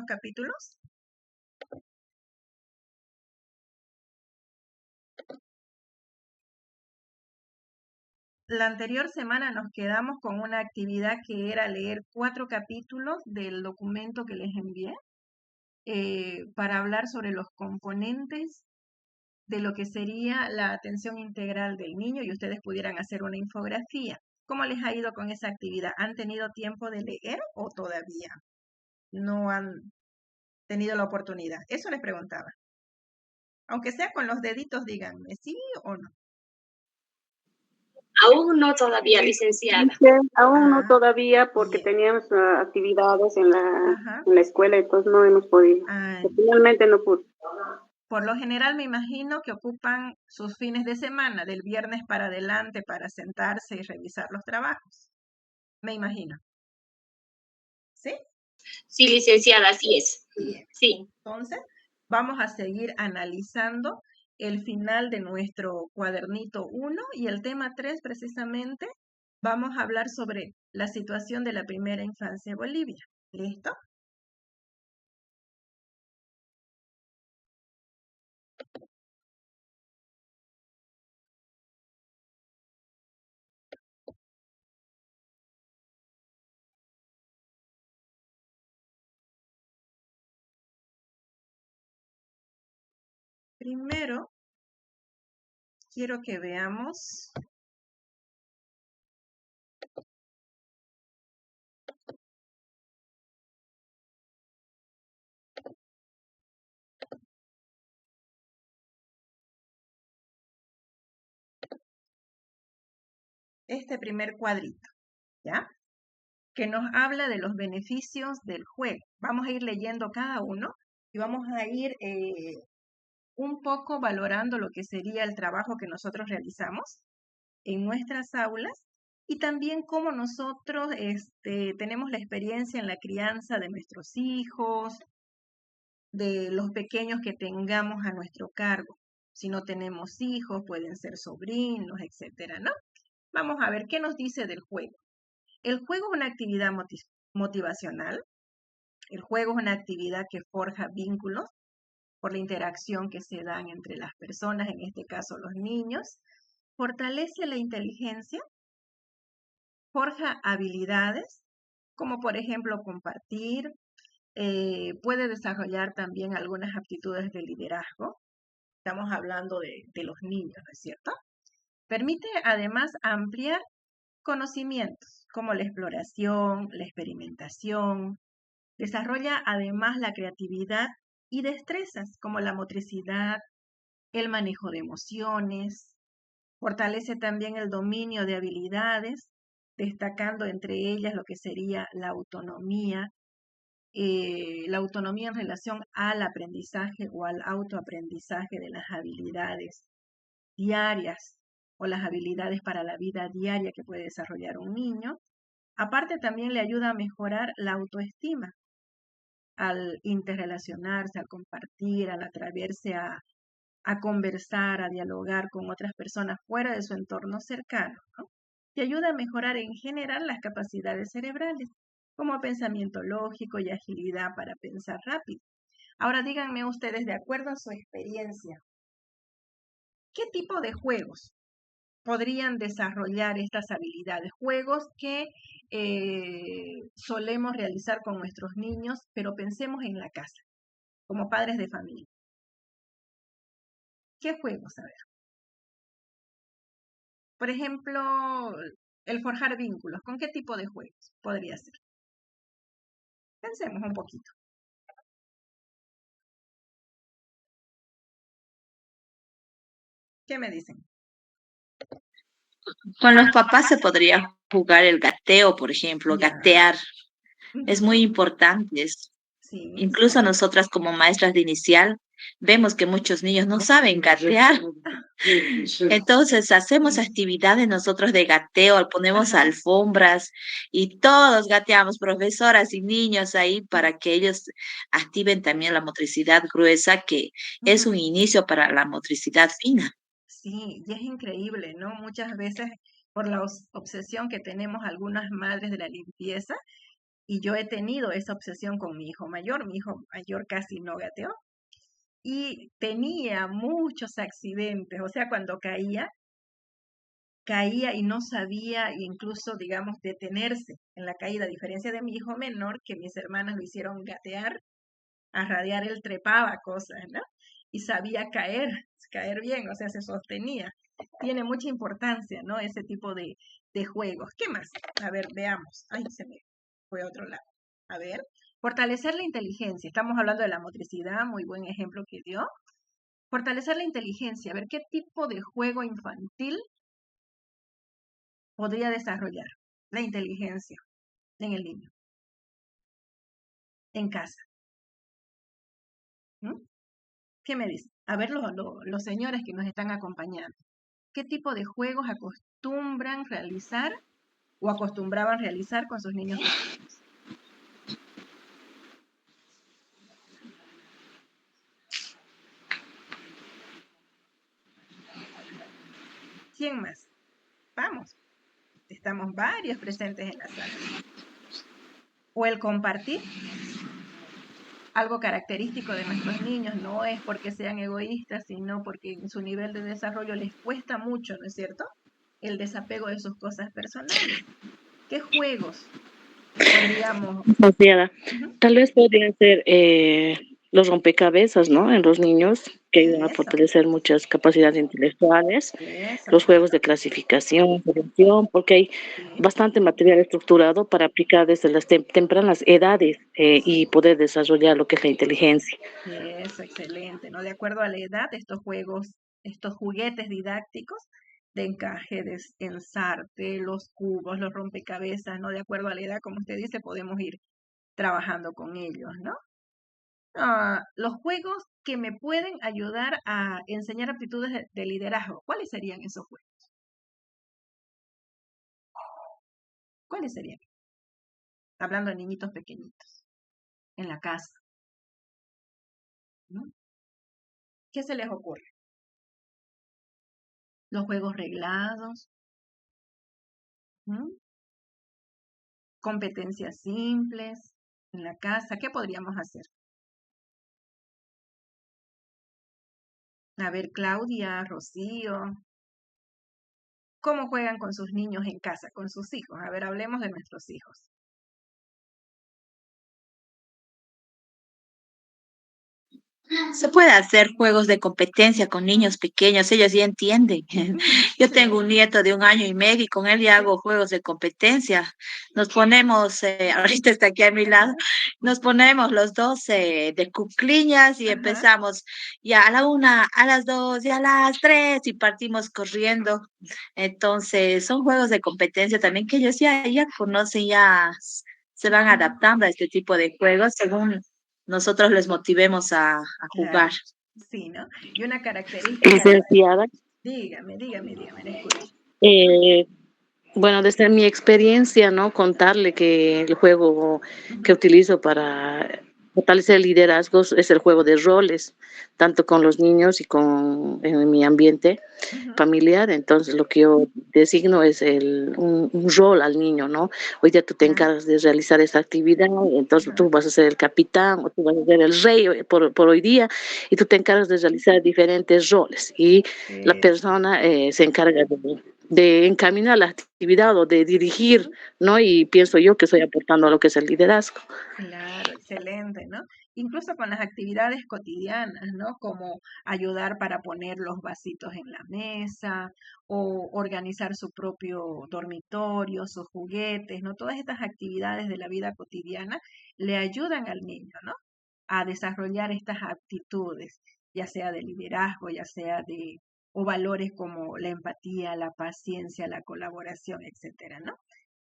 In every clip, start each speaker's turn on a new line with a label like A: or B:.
A: capítulos? La anterior semana nos quedamos con una actividad que era leer 4 capítulos del documento que les envié para hablar sobre los componentes de lo que sería la atención integral del niño y ustedes pudieran hacer una infografía. ¿Cómo les ha ido con esa actividad? ¿Han tenido tiempo de leer o todavía no han tenido la oportunidad? Eso les preguntaba. Aunque sea con los deditos, díganme, ¿sí o no?
B: Aún no todavía, licenciada.
C: Aún no
A: Ah,
C: todavía porque
A: bien.
C: teníamos actividades en
A: Ajá.
C: la escuela, entonces no hemos podido.
A: Ah,
C: Finalmente no pude.
A: por lo general me imagino que ocupan sus fines de semana, del viernes para adelante, para sentarse y revisar los trabajos. Me imagino. ¿Sí?
B: Sí, licenciada, así es.
A: Bien.
B: Sí.
A: Entonces, vamos a seguir analizando el final de nuestro cuadernito 1 y el tema 3 precisamente vamos a hablar sobre la situación de la primera infancia en Bolivia. ¿Listo? Primero, quiero que veamos este primer cuadrito, ¿ya? Que nos habla de los beneficios del juego. Vamos a ir leyendo cada uno y vamos a ir un poco valorando lo que sería el trabajo que nosotros realizamos en nuestras aulas y también cómo nosotros tenemos la experiencia en la crianza de nuestros hijos, de los pequeños que tengamos a nuestro cargo. Si no tenemos hijos, pueden ser sobrinos, etcétera, ¿no? Vamos a ver qué nos dice del juego. El juego es una actividad motivacional. El juego es una actividad que forja vínculos por la interacción que se dan entre las personas, en este caso los niños. Fortalece la inteligencia, forja habilidades, como por ejemplo compartir, puede desarrollar también algunas aptitudes de liderazgo. Estamos hablando de los niños, ¿no es cierto? Permite además ampliar conocimientos como la exploración, la experimentación. Desarrolla además la creatividad y destrezas como la motricidad, el manejo de emociones. Fortalece también el dominio de habilidades, destacando entre ellas lo que sería la autonomía en relación al aprendizaje o al autoaprendizaje de las habilidades diarias o las habilidades para la vida diaria que puede desarrollar un niño. Aparte, también le ayuda a mejorar la autoestima al interrelacionarse, al compartir, al atreverse a conversar, a dialogar con otras personas fuera de su entorno cercano, ¿no? Y ayuda a mejorar en general las capacidades cerebrales, como pensamiento lógico y agilidad para pensar rápido. Ahora díganme ustedes, de acuerdo a su experiencia, ¿qué tipo de juegos podrían desarrollar estas habilidades? Juegos que solemos realizar con nuestros niños, pero pensemos en la casa, como padres de familia. ¿Qué juegos? A ver. Por ejemplo, el forjar vínculos. ¿Con qué tipo de juegos podría ser? Pensemos un poquito. ¿Qué me dicen?
D: Con los papás se podría jugar el gateo, por ejemplo,
A: Ya.
D: gatear. Es muy
A: Ujú.
D: importante eso.
A: Sí,
D: Incluso nosotras como maestras de inicial vemos que muchos niños no saben gatear. Entonces hacemos
A: sí.
D: actividades nosotros de gateo, ponemos
A: Ajá.
D: alfombras y todos gateamos, profesoras y niños ahí para que ellos activen también la motricidad gruesa, que es
A: Ujú.
D: un inicio para la motricidad fina.
A: Sí, y es increíble, ¿no? Muchas veces por la obsesión que tenemos algunas madres de la limpieza, Y yo he tenido esa obsesión con mi hijo mayor casi no gateó, y tenía muchos accidentes, o sea, cuando caía y no sabía incluso, digamos, detenerse en la caída, a diferencia de mi hijo menor, que mis hermanos lo hicieron gatear, a radiar, él trepaba cosas, ¿no? Y sabía caer bien, o sea, se sostenía. Tiene mucha importancia, ¿no? Ese tipo de juegos. ¿Qué más? A ver, veamos. Ay, se me fue a otro lado. A ver, fortalecer la inteligencia. Estamos hablando de la motricidad, muy buen ejemplo que dio. Fortalecer la inteligencia, a ver qué tipo de juego infantil podría desarrollar la inteligencia en el niño, en casa. ¿Mm? ¿Qué me dice? A ver los señores que nos están acompañando. ¿Qué tipo de juegos acostumbran realizar o acostumbraban realizar con sus niños pequeños? ¿Quién más? Vamos, estamos varios presentes en la sala. O el compartir, algo característico de nuestros niños, no es porque sean egoístas, sino porque en su nivel de desarrollo les cuesta mucho, ¿no es cierto? El desapego de sus cosas personales. ¿Qué juegos podríamos?
E: Licenciada,
A: Ujú,
E: tal vez podrían ser los rompecabezas, ¿no? En los niños, que ayudan a
A: eso,
E: fortalecer muchas capacidades intelectuales,
A: eso,
E: los juegos de clasificación, prevención, porque hay
A: sí,
E: bastante material estructurado para aplicar desde las tempranas edades y poder desarrollar lo que es la inteligencia.
A: eso, excelente, ¿no? De acuerdo a la edad, estos juegos, estos juguetes didácticos de encaje, de ensarte, los cubos, los rompecabezas, ¿no? De acuerdo a la edad, como usted dice, podemos ir trabajando con ellos, ¿no? Los juegos que me pueden ayudar a enseñar aptitudes de liderazgo, ¿cuáles serían esos juegos? ¿Cuáles serían? Hablando de niñitos pequeñitos, en la casa, ¿no? ¿Qué se les ocurre? Los juegos reglados, ¿no? Competencias simples en la casa, ¿qué podríamos hacer? A ver, Claudia, Rocío, ¿cómo juegan con sus niños en casa, con sus hijos? A ver, hablemos de nuestros hijos.
D: Se puede hacer juegos de competencia con niños pequeños, ellos ya entienden. Yo tengo un
A: Sí,
D: nieto de 1 año y medio y con él ya hago juegos de competencia. Nos ponemos, ahorita está aquí a mi lado, nos ponemos los dos de cuclillas y
A: ajá,
D: empezamos ya a la 1, a las 2 y a las 3 y partimos corriendo. Entonces, son juegos de competencia también que ellos ya conocen, ya se van adaptando a este tipo de juegos según nosotros les motivemos a jugar.
A: claro, sí, ¿no? Y una característica,
E: Licenciada,
A: dígame, le escucho.
E: eh, bueno, desde mi experiencia, ¿no? Contarle que el juego que
A: Ujú,
E: utilizo para fortalecer liderazgos es el juego de roles, tanto con los niños y con en mi ambiente
A: ujú,
E: familiar. Entonces, lo que yo designo es un rol al niño, ¿no? Hoy día tú te
A: claro,
E: encargas de realizar esta actividad, entonces
A: ajá,
E: tú vas a ser el capitán o tú vas a ser el rey por hoy día, y tú te encargas de realizar diferentes roles. Y la
A: eso.
E: persona se encarga de encaminar la actividad o de dirigir, ¿no? Y pienso yo que estoy aportando a lo que es el liderazgo.
A: Claro, excelente, ¿no? Incluso con las actividades cotidianas, ¿no? Como ayudar para poner los vasitos en la mesa o organizar su propio dormitorio, sus juguetes, ¿no? Todas estas actividades de la vida cotidiana le ayudan al niño, ¿no? A desarrollar estas aptitudes, ya sea de liderazgo, ya sea de, o valores como la empatía, la paciencia, la colaboración, etcétera, ¿no?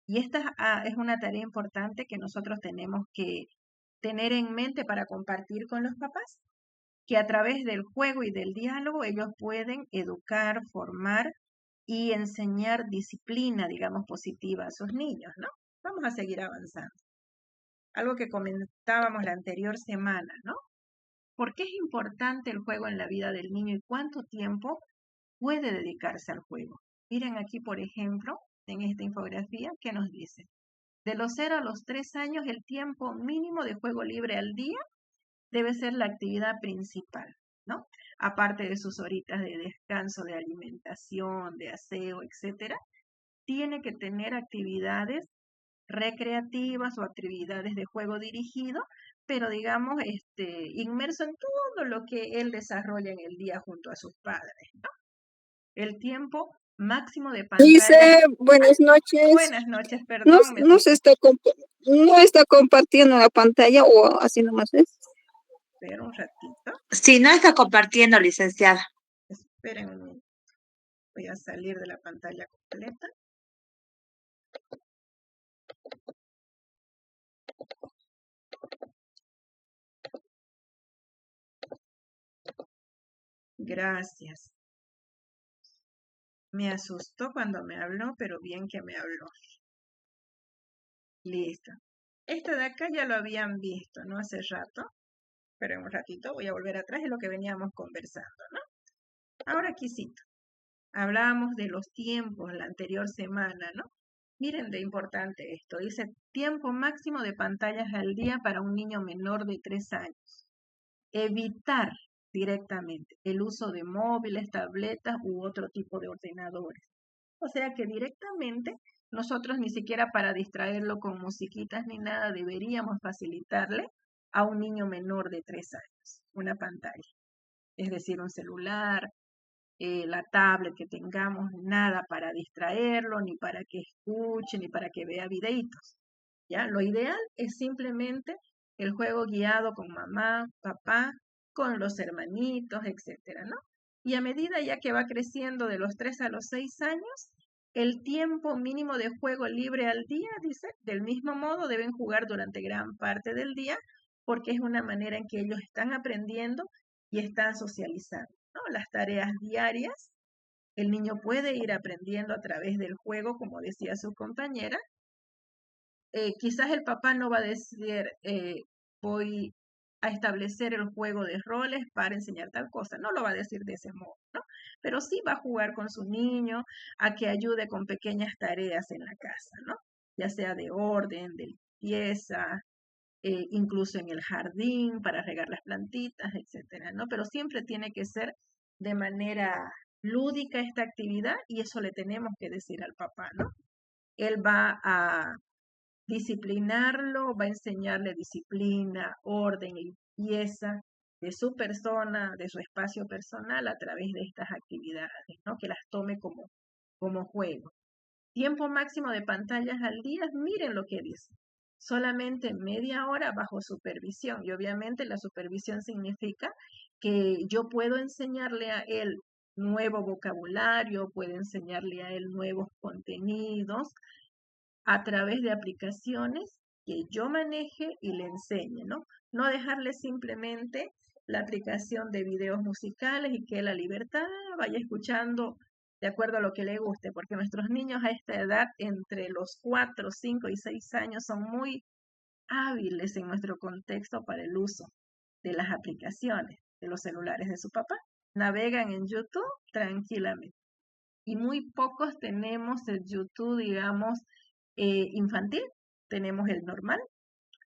A: Y esta es una tarea importante que nosotros tenemos que tener en mente para compartir con los papás, que a través del juego y del diálogo ellos pueden educar, formar y enseñar disciplina, digamos, positiva a sus niños, ¿no? Vamos a seguir avanzando. Algo que comentábamos la anterior semana, ¿no? ¿Por qué es importante el juego en la vida del niño y cuánto tiempo puede dedicarse al juego? Miren aquí, por ejemplo, en esta infografía, ¿qué nos dice? De los 0 a los 3 años, el tiempo mínimo de juego libre al día debe ser la actividad principal, ¿no? Aparte de sus horitas de descanso, de alimentación, de aseo, etcétera, tiene que tener actividades recreativas o actividades de juego dirigido, pero digamos, inmerso en todo lo que él desarrolla en el día junto a sus padres, ¿no? El tiempo máximo de pantalla.
F: Dice, buenas noches.
A: Buenas noches, perdón.
F: No está compartiendo la pantalla o así nomás es.
A: Espera un ratito.
D: Sí, no está compartiendo, licenciada.
A: Esperen un minuto. Voy a salir de la pantalla completa. Gracias. Me asustó cuando me habló, pero bien que me habló. Listo. Esto de acá ya lo habían visto, ¿no? Hace rato. Pero en un ratito voy a volver atrás de lo que veníamos conversando, ¿no? Ahora quisito. Hablábamos de los tiempos la anterior semana, ¿no? Miren de importante esto. Dice tiempo máximo de pantallas al día para un niño menor de 3 años. Evitar directamente el uso de móviles, tabletas u otro tipo de ordenadores. O sea que directamente nosotros ni siquiera para distraerlo con musiquitas ni nada deberíamos facilitarle a un niño menor de 3 años una pantalla. Es decir, un celular, la tablet que tengamos, nada para distraerlo, ni para que escuche, ni para que vea videitos. ¿Ya? Lo ideal es simplemente el juego guiado con mamá, papá, con los hermanitos, etcétera, ¿no? Y a medida ya que va creciendo de los 3 a los 6 años, el tiempo mínimo de juego libre al día, dice, del mismo modo deben jugar durante gran parte del día, porque es una manera en que ellos están aprendiendo y están socializando, ¿no? Las tareas diarias, el niño puede ir aprendiendo a través del juego, como decía su compañera. Quizás el papá no va a decir, voy a establecer el juego de roles para enseñar tal cosa, no lo va a decir de ese modo, ¿no? Pero sí va a jugar con su niño a que ayude con pequeñas tareas en la casa, ¿no? Ya sea de orden, de limpieza, incluso en el jardín para regar las plantitas, etcétera, ¿no? Pero siempre tiene que ser de manera lúdica esta actividad y eso le tenemos que decir al papá, ¿no? Él va a disciplinarlo, va a enseñarle disciplina, orden, limpieza de su persona, de su espacio personal a través de estas actividades, ¿no? Que las tome como juego. Tiempo máximo de pantallas al día, miren lo que dice. Solamente media hora bajo supervisión. Y obviamente la supervisión significa que yo puedo enseñarle a él nuevo vocabulario, puedo enseñarle a él nuevos contenidos a través de aplicaciones que yo maneje y le enseñe, ¿no? No dejarle simplemente la aplicación de videos musicales y que la libertad vaya escuchando de acuerdo a lo que le guste, porque nuestros niños a esta edad, entre los 4, 5 y 6 años, son muy hábiles en nuestro contexto para el uso de las aplicaciones de los celulares de su papá. Navegan en YouTube tranquilamente. Y muy pocos tenemos el YouTube, digamos, infantil, tenemos el normal.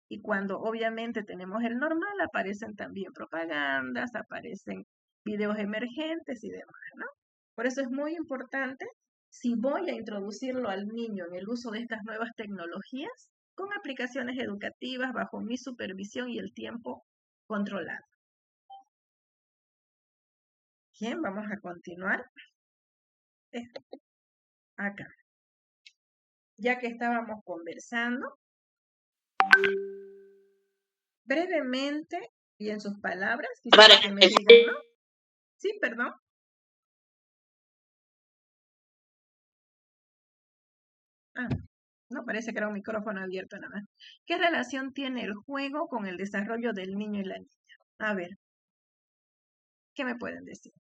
A: Y cuando obviamente tenemos el normal, aparecen también propagandas, aparecen videos emergentes y demás, ¿no? Por eso es muy importante, si voy a introducirlo al niño en el uso de estas nuevas tecnologías, con aplicaciones educativas bajo mi supervisión y el tiempo controlado. Bien, vamos a continuar. Acá. Ya que estábamos conversando, brevemente y en sus palabras, quisiera que me digan, ¿no? Sí, perdón. No, parece que era un micrófono abierto nada más. ¿Qué relación tiene el juego con el desarrollo del niño y la niña? A ver, ¿qué me pueden decir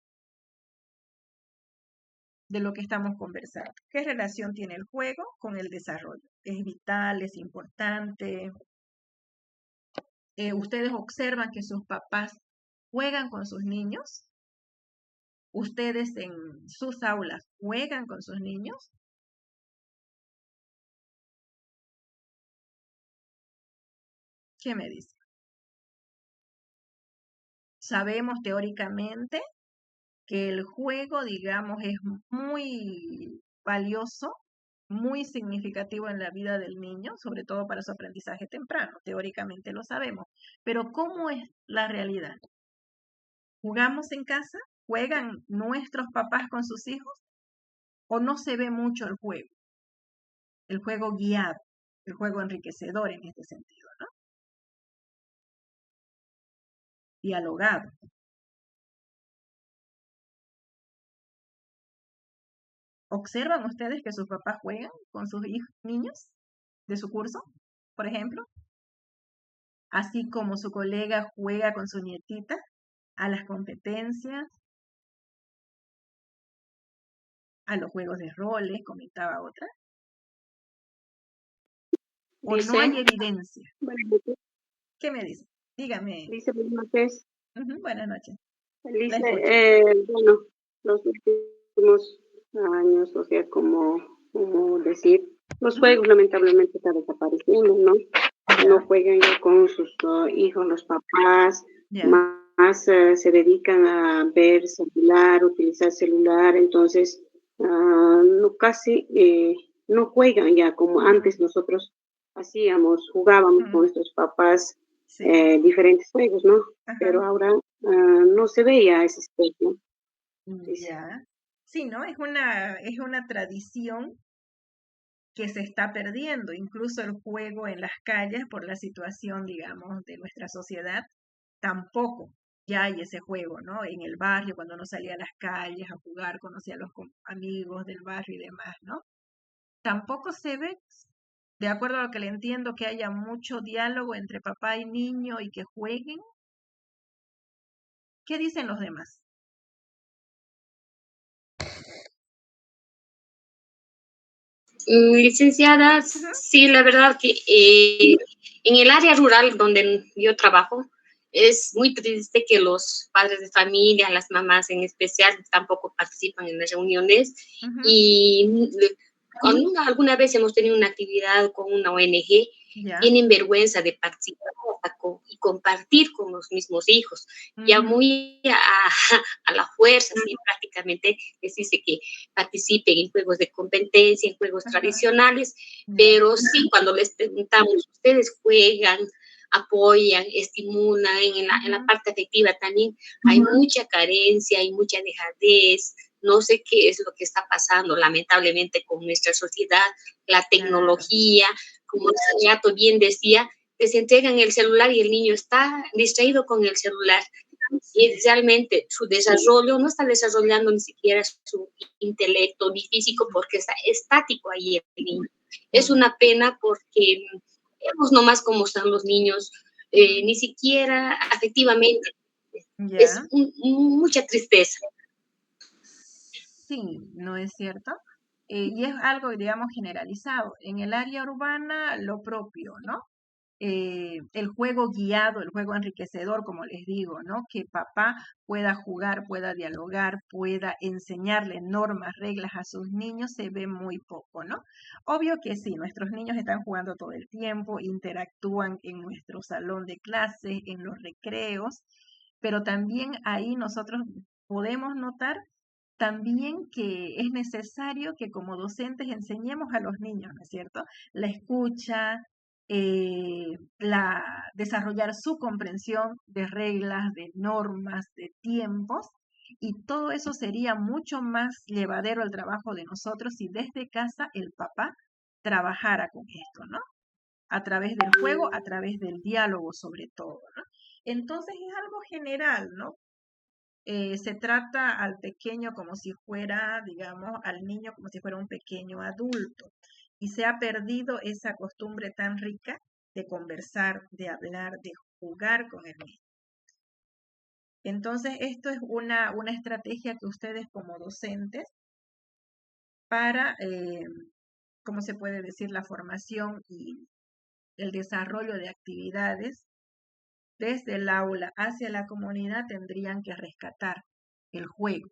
A: de lo que estamos conversando? ¿Qué relación tiene el juego con el desarrollo? ¿Es vital? ¿Es importante? ¿Ustedes observan que sus papás juegan con sus niños? ¿Ustedes en sus aulas juegan con sus niños? ¿Qué me dice? Sabemos teóricamente que el juego, digamos, es muy valioso, muy significativo en la vida del niño, sobre todo para su aprendizaje temprano. Teóricamente lo sabemos. Pero ¿cómo es la realidad? ¿Jugamos en casa? ¿Juegan nuestros papás con sus hijos? ¿O no se ve mucho el juego guiado, el juego enriquecedor en este sentido, ¿no? Dialogado. ¿Observan ustedes que sus papás juegan con sus niños de su curso, por ejemplo? Así como su colega juega con su nietita a las competencias, a los juegos de roles, comentaba otra. ¿O no hay
C: Dice,
A: evidencia?
C: buenas noches,
A: ¿Qué me dice? Dígame.
C: dice, buenas noches.
A: Buenas noches. La
C: Dice,
A: escucho.
C: bueno, los últimos años, o sea, como decir, los juegos lamentablemente están desapareciendo, ¿no? No
A: Ya,
C: juegan ya con sus hijos, los papás,
A: ya.
C: más se dedican a ver celular, utilizar celular, entonces no casi no juegan ya como antes nosotros hacíamos, jugábamos con
A: Ujú,
C: nuestros papás
A: sí.
C: diferentes juegos, ¿no? Pero
A: Ajá.
C: ahora no se veía ese aspecto, dice.
A: Ya. Sí, ¿no? Es una tradición que se está perdiendo, incluso el juego en las calles por la situación, digamos, de nuestra sociedad, tampoco ya hay ese juego, ¿no? En el barrio, cuando uno salía a las calles a jugar, conocía a los amigos del barrio y demás, ¿no? Tampoco se ve, de acuerdo a lo que le entiendo, que haya mucho diálogo entre papá y niño y que jueguen. ¿Qué dicen los demás?
B: Licenciada,
A: Ujú,
B: sí, la verdad que en el área rural donde yo trabajo es muy triste que los padres de familia, las mamás en especial, tampoco participan en las reuniones
A: ujú,
B: y cuando alguna vez hemos tenido una actividad con una ONG,
A: ya.
B: tienen vergüenza de participar y compartir con los mismos hijos. Ya
A: Ujú,
B: muy a la fuerza, sí, prácticamente les dice que participen en juegos de competencia, en juegos
A: ajá,
B: tradicionales,
A: ya.
B: pero sí, cuando les preguntamos, ¿ustedes juegan, apoyan, estimulan en la
A: Ujú,
B: parte afectiva también? Hay mucha carencia, hay mucha dejadez, no sé qué es lo que está pasando, lamentablemente, con nuestra sociedad, la
A: claro.
B: tecnología, como el gato bien decía, les entregan el celular y el niño está distraído con el celular. Y
A: Sí.
B: realmente su desarrollo no está desarrollando ni siquiera su intelecto ni físico porque está estático ahí el niño. Es
A: Mm,
B: una pena porque vemos nomás cómo están los niños,
A: ujú,
B: ni siquiera afectivamente. Es
A: ya.
B: mucha tristeza.
A: Sí, ¿no es cierto? Y es algo, digamos, generalizado. En el área urbana, lo propio, ¿no? El juego guiado, el juego enriquecedor, como les digo, ¿no? Que papá pueda jugar, pueda dialogar, pueda enseñarle normas, reglas a sus niños, se ve muy poco, ¿no? Obvio que sí, nuestros niños están jugando todo el tiempo, interactúan en nuestro salón de clases, en los recreos, pero también ahí nosotros podemos notar también que es necesario que como docentes enseñemos a los niños, ¿no es cierto? La escucha, desarrollar su comprensión de reglas, de normas, de tiempos, y todo eso sería mucho más llevadero el trabajo de nosotros si desde casa el papá trabajara con esto, ¿no? A través del juego, a través del diálogo sobre todo, ¿no? Entonces es algo general, ¿no? Se trata al pequeño como si fuera, digamos, al niño como si fuera un pequeño adulto. Y se ha perdido esa costumbre tan rica de conversar, de hablar, de jugar con el niño. Entonces, esto es una estrategia que ustedes como docentes para, ¿cómo se puede decir?, la formación y el desarrollo de actividades desde el aula hacia la comunidad tendrían que rescatar el juego.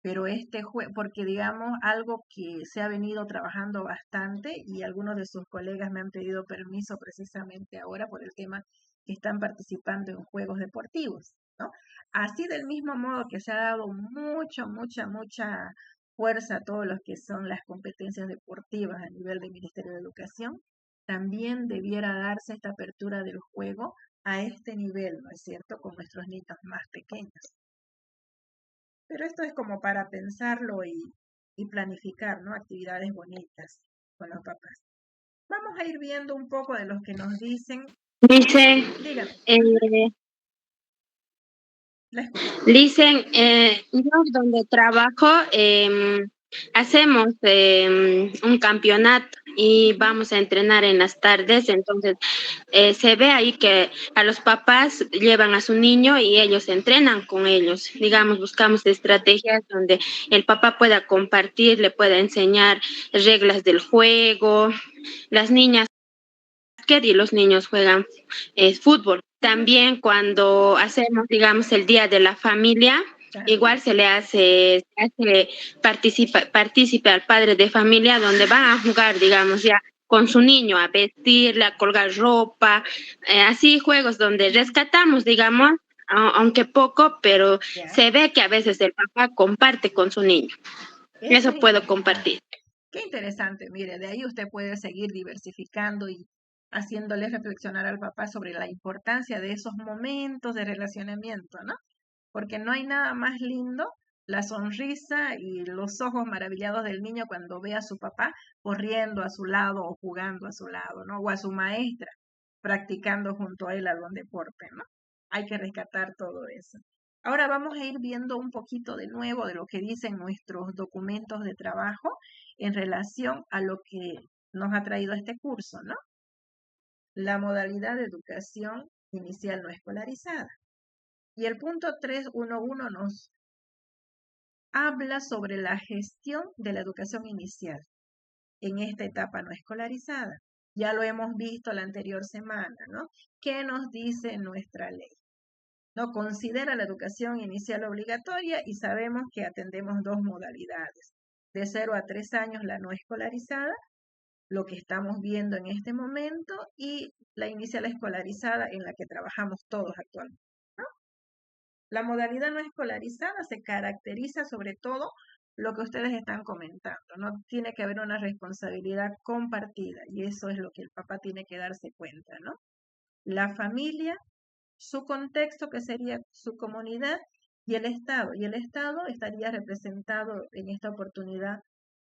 A: pero este juego, porque digamos algo que se ha venido trabajando bastante y algunos de sus colegas me han pedido permiso precisamente ahora por el tema que están participando en juegos deportivos, ¿no? Así del mismo modo que se ha dado mucha fuerza a todos los que son las competencias deportivas a nivel del Ministerio de Educación, también debiera darse esta apertura del juego a este nivel, ¿no es cierto?, con nuestros niños más pequeños. Pero esto es como para pensarlo y planificar, ¿no? Actividades bonitas con los papás. Vamos a ir viendo un poco de los que nos dicen.
B: Dicen,
A: Dígame, la escucho.
B: dicen, yo donde trabajo hacemos un campeonato y vamos a entrenar en las tardes, entonces se ve ahí que a los papás llevan a su niño y ellos entrenan con ellos. Digamos, buscamos estrategias donde el papá pueda compartir, le pueda enseñar reglas del juego. Las niñas y los niños juegan fútbol. También cuando hacemos, digamos, el Día de la Familia, igual se le hace partícipe al padre de familia, donde van a jugar, digamos, ya con su niño, a vestirle, a colgar ropa, así juegos donde rescatamos, digamos, aunque poco, pero se ve que a veces el papá comparte con su niño. Eso puedo compartir.
A: Qué interesante, mire, de ahí usted puede seguir diversificando y haciéndole reflexionar al papá sobre la importancia de esos momentos de relacionamiento, ¿no? Porque no hay nada más lindo la sonrisa y los ojos maravillados del niño cuando ve a su papá corriendo a su lado o jugando a su lado, ¿no? O a su maestra practicando junto a él algún deporte, ¿no? Hay que rescatar todo eso. Ahora vamos a ir viendo un poquito de nuevo de lo que dicen nuestros documentos de trabajo en relación a lo que nos ha traído este curso, ¿no? La modalidad de educación inicial no escolarizada. Y el punto 311 nos habla sobre la gestión de la educación inicial en esta etapa no escolarizada. Ya lo hemos visto la anterior semana, ¿no? ¿Qué nos dice nuestra ley? No considera la educación inicial obligatoria y sabemos que atendemos dos modalidades. De 0 a 3 años la no escolarizada, lo que estamos viendo en este momento, y la inicial escolarizada en la que trabajamos todos actualmente, ¿no? La modalidad no escolarizada se caracteriza sobre todo lo que ustedes están comentando, ¿no? Tiene que haber una responsabilidad compartida y eso es lo que el papá tiene que darse cuenta, ¿no? La familia, su contexto, que sería su comunidad, y el Estado. Y el Estado estaría representado en esta oportunidad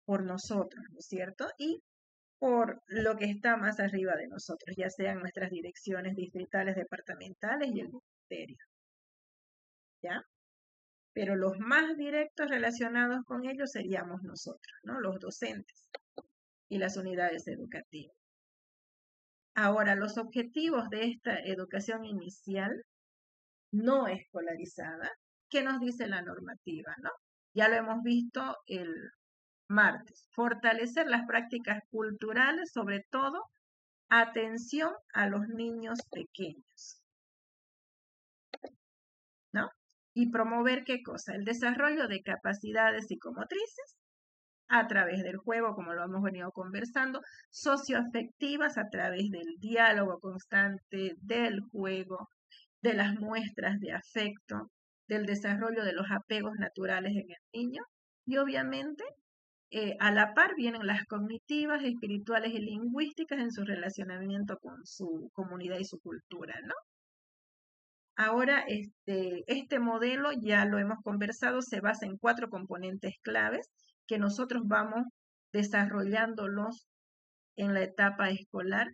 A: por nosotros, ¿no es cierto? Y por lo que está más arriba de nosotros, ya sean nuestras direcciones distritales, departamentales y el ministerio, ¿ya? Pero los más directos relacionados con ellos seríamos nosotros, ¿no? Los docentes y las unidades educativas. Ahora, los objetivos de esta educación inicial no escolarizada, ¿qué nos dice la normativa, no? Ya lo hemos visto el martes. Fortalecer las prácticas culturales, sobre todo atención a los niños pequeños, ¿no? Y promover, ¿qué cosa? El desarrollo de capacidades psicomotrices a través del juego, como lo hemos venido conversando, socioafectivas a través del diálogo constante, del juego, de las muestras de afecto, del desarrollo de los apegos naturales en el niño y obviamente a la par vienen las cognitivas, espirituales y lingüísticas en su relacionamiento con su comunidad y su cultura, ¿no? Ahora, este modelo, ya lo hemos conversado, se basa en 4 componentes claves que nosotros vamos desarrollándolos en la etapa escolar,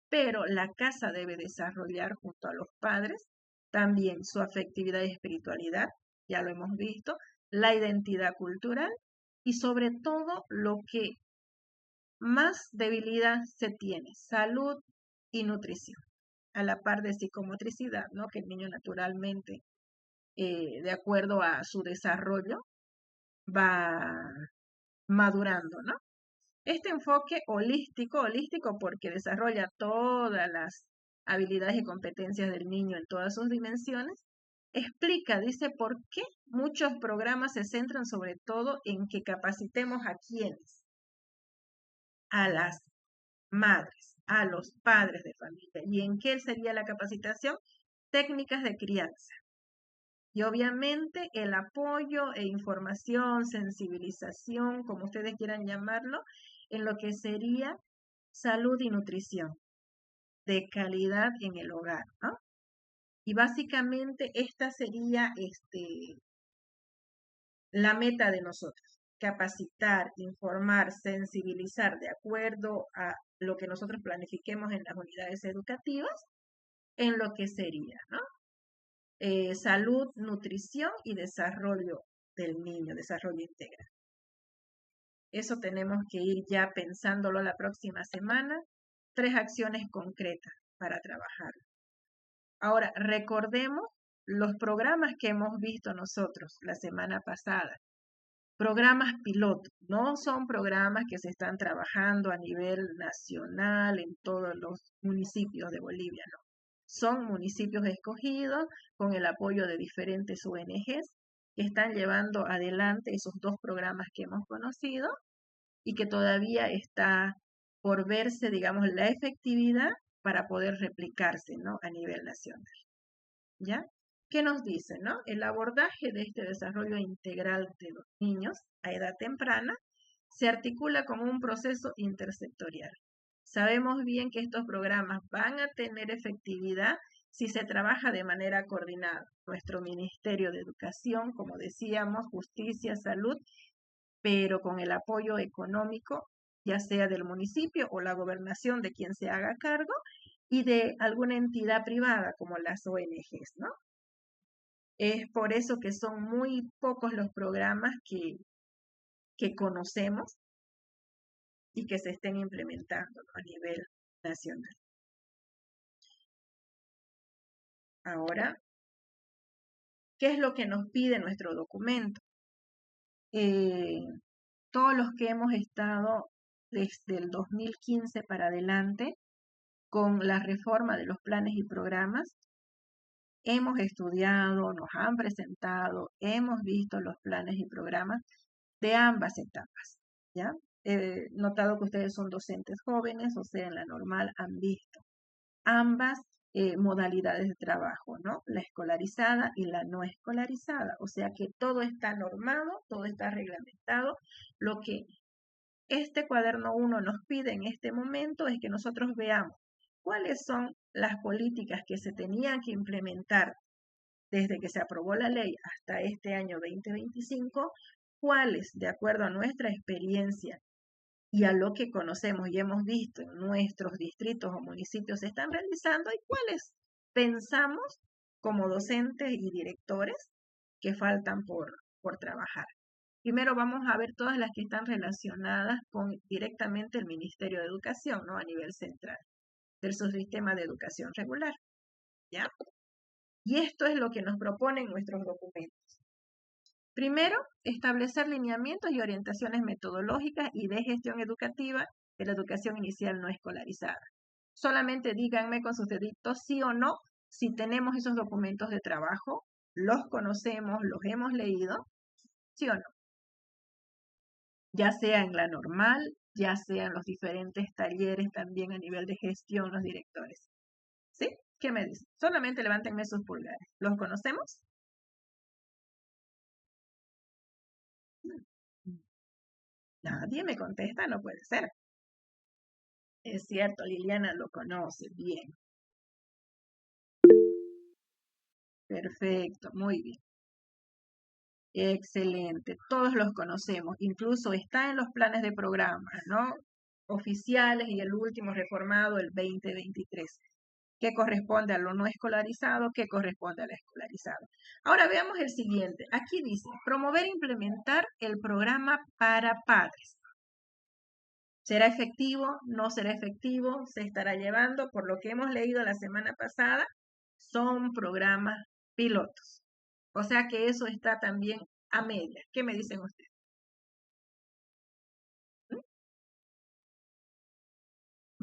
A: pero la casa debe desarrollar junto a los padres también su afectividad y espiritualidad, ya lo hemos visto, la identidad cultural y sobre todo lo que más debilidad se tiene, salud y nutrición, a la par de psicomotricidad, ¿no? Que el niño naturalmente, de acuerdo a su desarrollo, va madurando, ¿no? Este enfoque holístico porque desarrolla todas las habilidades y competencias del niño en todas sus dimensiones, explica, dice, por qué muchos programas se centran sobre todo en que capacitemos a quienes, a las madres, a los padres de familia. ¿Y en qué sería la capacitación? Técnicas de crianza. Y obviamente el apoyo e información, sensibilización, como ustedes quieran llamarlo, en lo que sería salud y nutrición de calidad en el hogar, ¿no? Y básicamente esta sería la meta de nosotros, capacitar, informar, sensibilizar de acuerdo a lo que nosotros planifiquemos en las unidades educativas, en lo que sería, ¿no? Salud, nutrición y desarrollo del niño, desarrollo integral. Eso tenemos que ir ya pensándolo la próxima semana, 3 acciones concretas para trabajar. Ahora, recordemos los programas que hemos visto nosotros la semana pasada. Programas piloto, no son programas que se están trabajando a nivel nacional en todos los municipios de Bolivia, no. Son municipios escogidos con el apoyo de diferentes ONGs que están llevando adelante esos 2 programas que hemos conocido y que todavía está por verse, digamos, la efectividad para poder replicarse, ¿no? A nivel nacional. ¿Ya? ¿Qué nos dice, no? El abordaje de este desarrollo integral de los niños a edad temprana se articula como un proceso intersectorial. Sabemos bien que estos programas van a tener efectividad si se trabaja de manera coordinada. Nuestro Ministerio de Educación, como decíamos, Justicia, Salud, pero con el apoyo económico, ya sea del municipio o la gobernación de quien se haga cargo, y de alguna entidad privada como las ONGs, ¿no? Es por eso que son muy pocos los programas que conocemos y que se estén implementando, ¿no? A nivel nacional. Ahora, ¿qué es lo que nos pide nuestro documento? Todos los que hemos estado desde el 2015 para adelante con la reforma de los planes y programas, hemos estudiado, nos han presentado, hemos visto los planes y programas de ambas etapas, ¿ya? He notado que ustedes son docentes jóvenes, o sea, en la normal han visto ambas modalidades de trabajo, ¿no? La escolarizada y la no escolarizada, o sea que todo está normado, todo está reglamentado. Lo que este cuaderno 1 nos pide en este momento es que nosotros veamos cuáles son las políticas que se tenían que implementar desde que se aprobó la ley hasta este año 2025, cuáles, de acuerdo a nuestra experiencia y a lo que conocemos y hemos visto en nuestros distritos o municipios se están realizando y cuáles pensamos como docentes y directores que faltan por trabajar. Primero vamos a ver todas las que están relacionadas con directamente el Ministerio de Educación, ¿no? A nivel central, del subsistema de educación regular, ¿ya? Y esto es lo que nos proponen nuestros documentos. Primero, establecer lineamientos y orientaciones metodológicas y de gestión educativa de la educación inicial no escolarizada. Solamente díganme con sus deditos sí o no si tenemos esos documentos de trabajo, los conocemos, los hemos leído, sí o no. Ya sea en la normal, ya sea en los diferentes talleres también a nivel de gestión, los directores. ¿Sí? ¿Qué me dicen? Solamente levántenme sus pulgares. ¿Los conocemos? Nadie me contesta, no puede ser. Es cierto, Liliana lo conoce bien. Perfecto, muy bien. Excelente, todos los conocemos, incluso está en los planes de programa, ¿no? Oficiales y el último reformado, el 2023. ¿Qué corresponde a lo no escolarizado? ¿Qué corresponde al escolarizado? Ahora veamos el siguiente. Aquí dice, promover e implementar el programa para padres. ¿Será efectivo? ¿No será efectivo? ¿Se estará llevando? Por lo que hemos leído la semana pasada, son programas pilotos. O sea que eso está también a media. ¿Qué me dicen ustedes?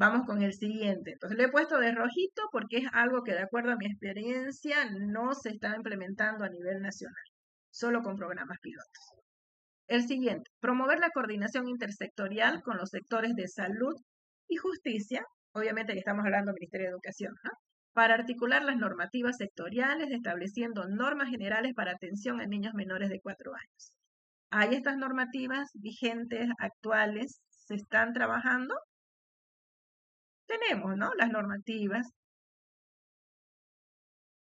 A: Vamos con el siguiente. Entonces lo he puesto de rojito porque es algo que de acuerdo a mi experiencia no se está implementando a nivel nacional, solo con programas pilotos. El siguiente, promover la coordinación intersectorial con los sectores de salud y justicia, obviamente que estamos hablando del Ministerio de Educación, ¿no? Para articular las normativas sectoriales, estableciendo normas generales para atención a niños menores de 4 años. ¿Hay estas normativas vigentes, actuales? ¿Se están trabajando? Tenemos, ¿no? Las normativas.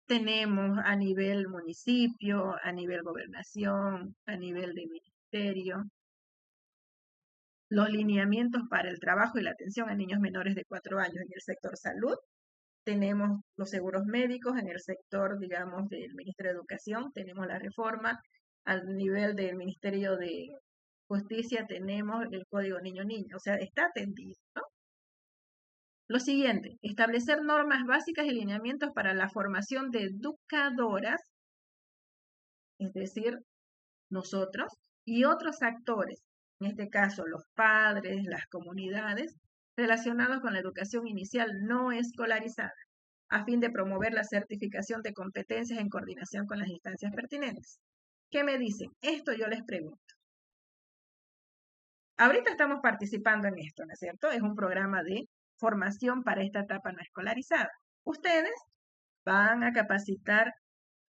A: Tenemos a nivel municipio, a nivel gobernación, a nivel de ministerio, los lineamientos para el trabajo y la atención a niños menores de 4 años en el sector salud. Tenemos los seguros médicos en el sector, digamos, del Ministerio de Educación. Tenemos la reforma al nivel del Ministerio de Justicia. Tenemos el Código Niño-Niña. O sea, está atendido, ¿no? Lo siguiente, establecer normas básicas y lineamientos para la formación de educadoras, es decir, nosotros, y otros actores, en este caso los padres, las comunidades, relacionados con la educación inicial no escolarizada, a fin de promover la certificación de competencias en coordinación con las instancias pertinentes. ¿Qué me dicen? Esto yo les pregunto. Ahorita estamos participando en esto, ¿no es cierto? Es un programa de formación para esta etapa no escolarizada. Ustedes van a capacitar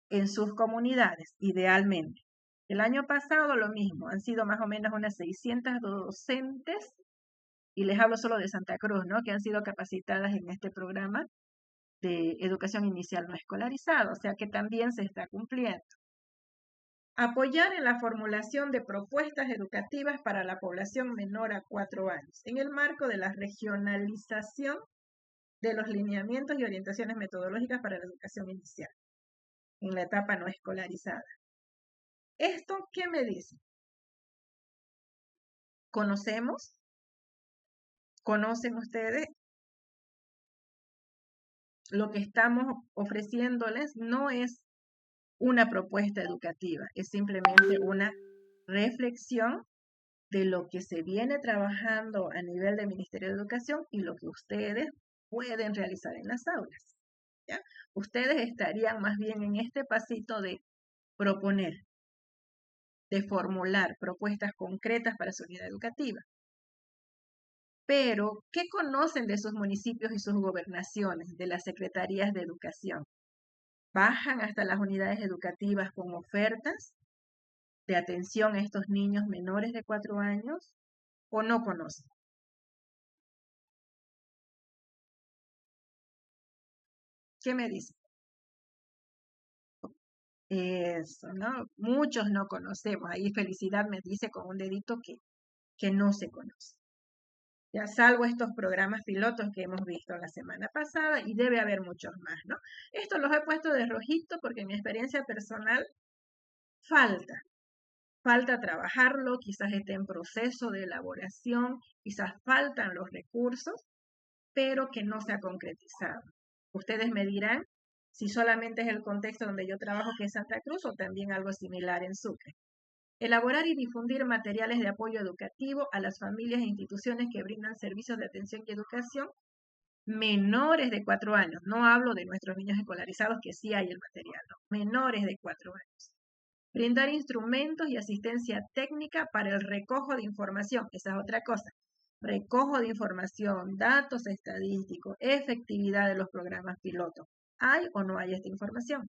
A: en sus comunidades, idealmente. El año pasado lo mismo, han sido más o menos unas 600 docentes, y les hablo solo de Santa Cruz, ¿no? Que han sido capacitadas en este programa de educación inicial no escolarizada, o sea que también se está cumpliendo. Apoyar en la formulación de propuestas educativas para la población menor a 4 años, en el marco de la regionalización de los lineamientos y orientaciones metodológicas para la educación inicial, en la etapa no escolarizada. ¿Esto qué me dice? ¿Conocemos? ¿Conocen ustedes? Lo que estamos ofreciéndoles no es una propuesta educativa, es simplemente una reflexión de lo que se viene trabajando a nivel del Ministerio de Educación y lo que ustedes pueden realizar en las aulas, ¿ya? Ustedes estarían más bien en este pasito de proponer, de formular propuestas concretas para su unidad educativa. Pero, ¿qué conocen de sus municipios y sus gobernaciones, de las secretarías de educación? ¿Bajan hasta las unidades educativas con ofertas de atención a estos niños menores de 4 años o no conocen? ¿Qué me dicen? Eso, ¿no? Muchos no conocemos. Ahí Felicidad me dice con un dedito que no se conoce. Ya salvo estos programas pilotos que hemos visto la semana pasada y debe haber muchos más, ¿no? Estos los he puesto de rojito porque en mi experiencia personal falta trabajarlo, quizás esté en proceso de elaboración, quizás faltan los recursos, pero que no se ha concretizado. Ustedes me dirán si solamente es el contexto donde yo trabajo, que es Santa Cruz, o también algo similar en Sucre. Elaborar y difundir materiales de apoyo educativo a las familias e instituciones que brindan servicios de atención y educación menores de 4 años. No hablo de nuestros niños escolarizados, que sí hay el material, no. Menores de 4 años. Brindar instrumentos y asistencia técnica para el recojo de información. Esa es otra cosa. Recojo de información, datos estadísticos, efectividad de los programas pilotos. ¿Hay o no hay esta información?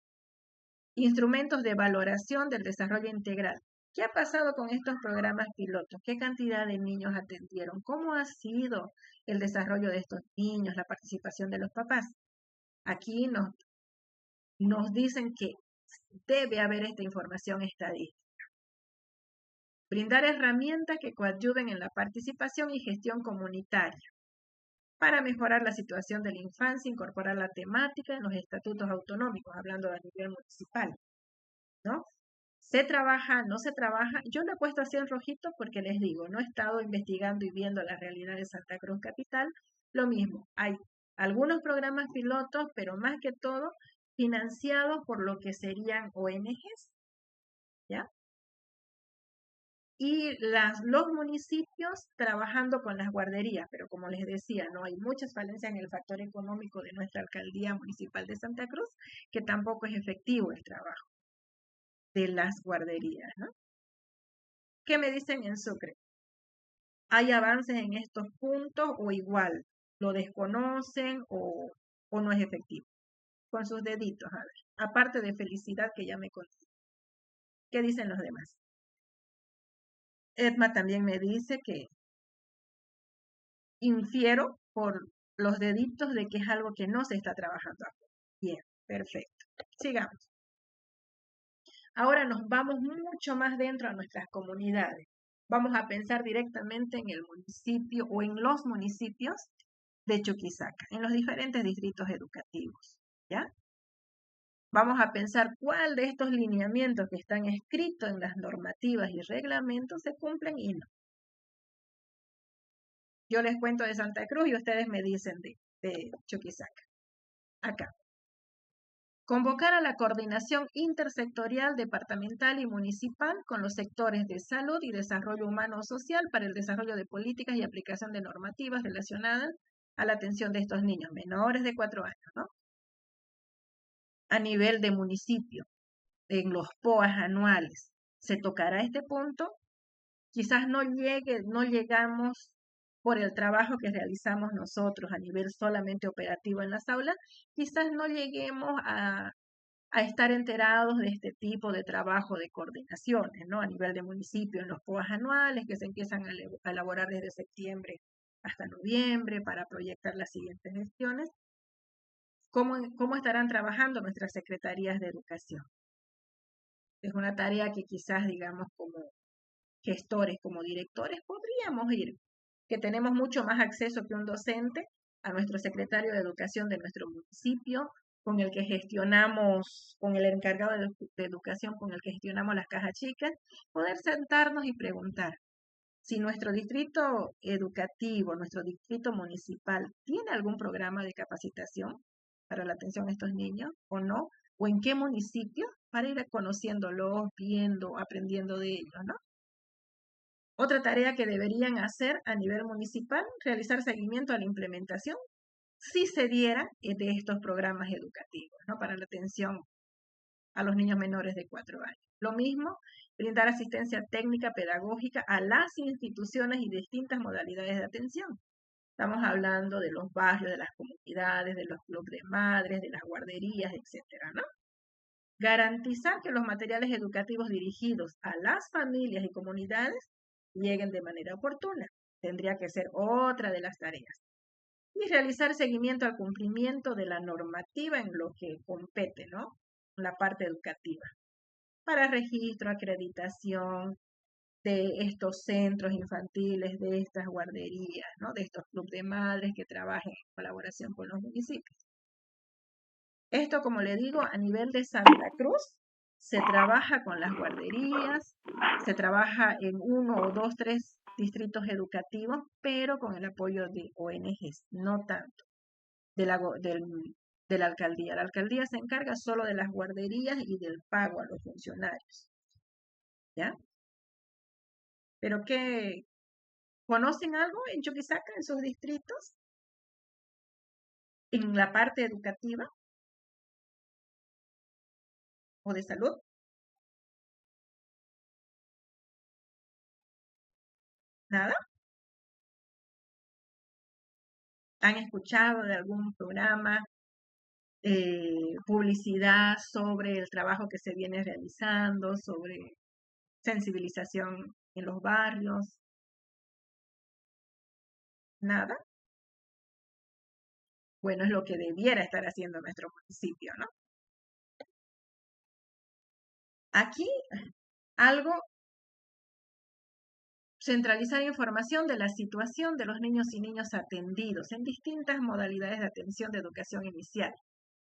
A: Instrumentos de valoración del desarrollo integral. ¿Qué ha pasado con estos programas pilotos? ¿Qué cantidad de niños atendieron? ¿Cómo ha sido el desarrollo de estos niños, la participación de los papás? Aquí nos dicen que debe haber esta información estadística. Brindar herramientas que coadyuven en la participación y gestión comunitaria para mejorar la situación de la infancia, incorporar la temática en los estatutos autonómicos, hablando a nivel municipal, ¿no? ¿Se trabaja? ¿No se trabaja? Yo lo he puesto así en rojito porque les digo, no he estado investigando y viendo la realidad de Santa Cruz Capital. Lo mismo, hay algunos programas pilotos, pero más que todo financiados por lo que serían ONGs, ¿ya? y los municipios trabajando con las guarderías, pero como les decía, no hay muchas falencias en el factor económico de nuestra alcaldía municipal de Santa Cruz, que tampoco es efectivo el trabajo de las guarderías, ¿no? ¿Qué me dicen en Sucre? ¿Hay avances en estos puntos o igual lo desconocen o no es efectivo? Con sus deditos, a ver, aparte de felicidad que ya me conté. ¿Qué dicen los demás? Edma también me dice que infiero por los deditos de que es algo que no se está trabajando afuera. Bien, perfecto. Sigamos. Ahora nos vamos mucho más dentro a nuestras comunidades. Vamos a pensar directamente en el municipio o en los municipios de Chuquisaca, en los diferentes distritos educativos, ¿ya? Vamos a pensar cuál de estos lineamientos que están escritos en las normativas y reglamentos se cumplen y no. Yo les cuento de Santa Cruz y ustedes me dicen de Chuquisaca. Acá. Convocar a la coordinación intersectorial, departamental y municipal con los sectores de salud y desarrollo humano social para el desarrollo de políticas y aplicación de normativas relacionadas a la atención de estos niños menores de 4 años, ¿no? A nivel de municipio, en los POAs anuales, ¿se tocará este punto? Quizás no llegamos por el trabajo que realizamos nosotros a nivel solamente operativo en las aulas, quizás no lleguemos a estar enterados de este tipo de trabajo de coordinaciones, ¿no? A nivel de municipio, en los POAs anuales que se empiezan a elaborar desde septiembre hasta noviembre para proyectar las siguientes gestiones. ¿Cómo estarán trabajando nuestras secretarías de educación? Es una tarea que quizás, digamos, como gestores, como directores, podríamos ir, que tenemos mucho más acceso que un docente a nuestro secretario de educación de nuestro municipio, con el que gestionamos, con el encargado de educación con el que gestionamos las cajas chicas, poder sentarnos y preguntar si nuestro distrito educativo, nuestro distrito municipal, tiene algún programa de capacitación para la atención a estos niños o no, o en qué municipio, para ir conociéndolos, viendo, aprendiendo de ellos, ¿no? Otra tarea que deberían hacer a nivel municipal, realizar seguimiento a la implementación, si se diera de estos programas educativos, ¿no? Para la atención a los niños menores de 4 años. Lo mismo, brindar asistencia técnica pedagógica a las instituciones y distintas modalidades de atención. Estamos hablando de los barrios, de las comunidades, de los clubes de madres, de las guarderías, etcétera, ¿no? Garantizar que los materiales educativos dirigidos a las familias y comunidades lleguen de manera oportuna. Tendría que ser otra de las tareas. Y realizar seguimiento al cumplimiento de la normativa en lo que compete, ¿no? La parte educativa. Para registro, acreditación de estos centros infantiles, de estas guarderías, ¿no? De estos clubes de madres que trabajen en colaboración con los municipios. Esto, como le digo, a nivel de Santa Cruz, se trabaja con las guarderías, se trabaja en 1 o 2, 3 distritos educativos, pero con el apoyo de ONGs, no tanto de la alcaldía. La alcaldía se encarga solo de las guarderías y del pago a los funcionarios. ¿Ya? ¿Pero qué? ¿Conocen algo en Chuquisaca, en sus distritos? ¿En la parte educativa? ¿O de salud? ¿Nada? ¿Han escuchado de algún programa, publicidad sobre el trabajo que se viene realizando, sobre sensibilización en los barrios? ¿Nada? Bueno, es lo que debiera estar haciendo nuestro municipio, ¿no? Aquí, algo, centralizar información de la situación de los niños y niñas atendidos en distintas modalidades de atención de educación inicial.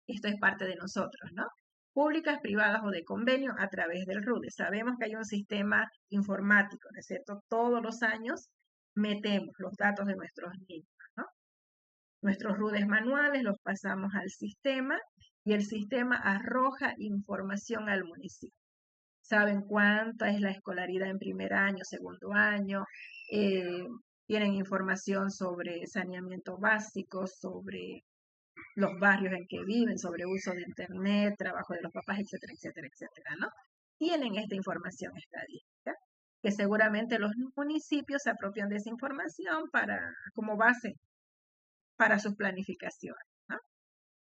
A: Esto es parte de nosotros, ¿no? Públicas, privadas o de convenio a través del RUDE. Sabemos que hay un sistema informático, ¿no es cierto? Todos los años metemos los datos de nuestros niños, ¿no? Nuestros RUDEs manuales los pasamos al sistema y el sistema arroja información al municipio. saben cuánta es la escolaridad en primer año, segundo año, eh, tienen información sobre saneamiento básico, sobre los barrios en que viven, sobre uso de internet, trabajo de los papás, etcétera, etcétera, etcétera, ¿no? Tienen esta información estadística, que seguramente los municipios se apropian de esa información como base para sus planificaciones, ¿no?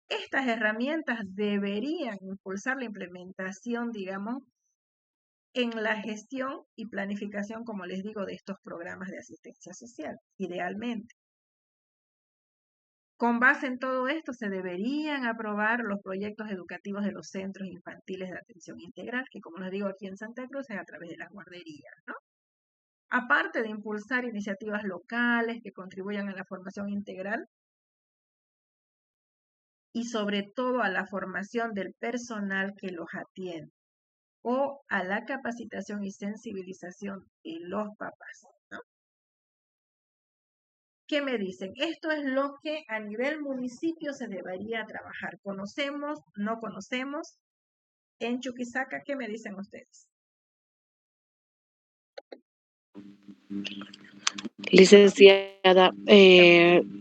A: Estas herramientas deberían impulsar la implementación, digamos, en la gestión y planificación, como les digo, de estos programas de asistencia social, idealmente. Con base en todo esto, se deberían aprobar los proyectos educativos de los centros infantiles de atención integral, que como les digo aquí en Santa Cruz es a través de las guarderías, ¿no? Aparte de impulsar iniciativas locales que contribuyan a la formación integral y sobre todo a la formación del personal que los atiende o a la capacitación y sensibilización de los papás, ¿no? ¿Qué me dicen? Esto es lo que a nivel municipio se debería trabajar. ¿Conocemos? ¿No conocemos? En Chuquisaca, ¿qué me dicen ustedes?
E: Licenciada,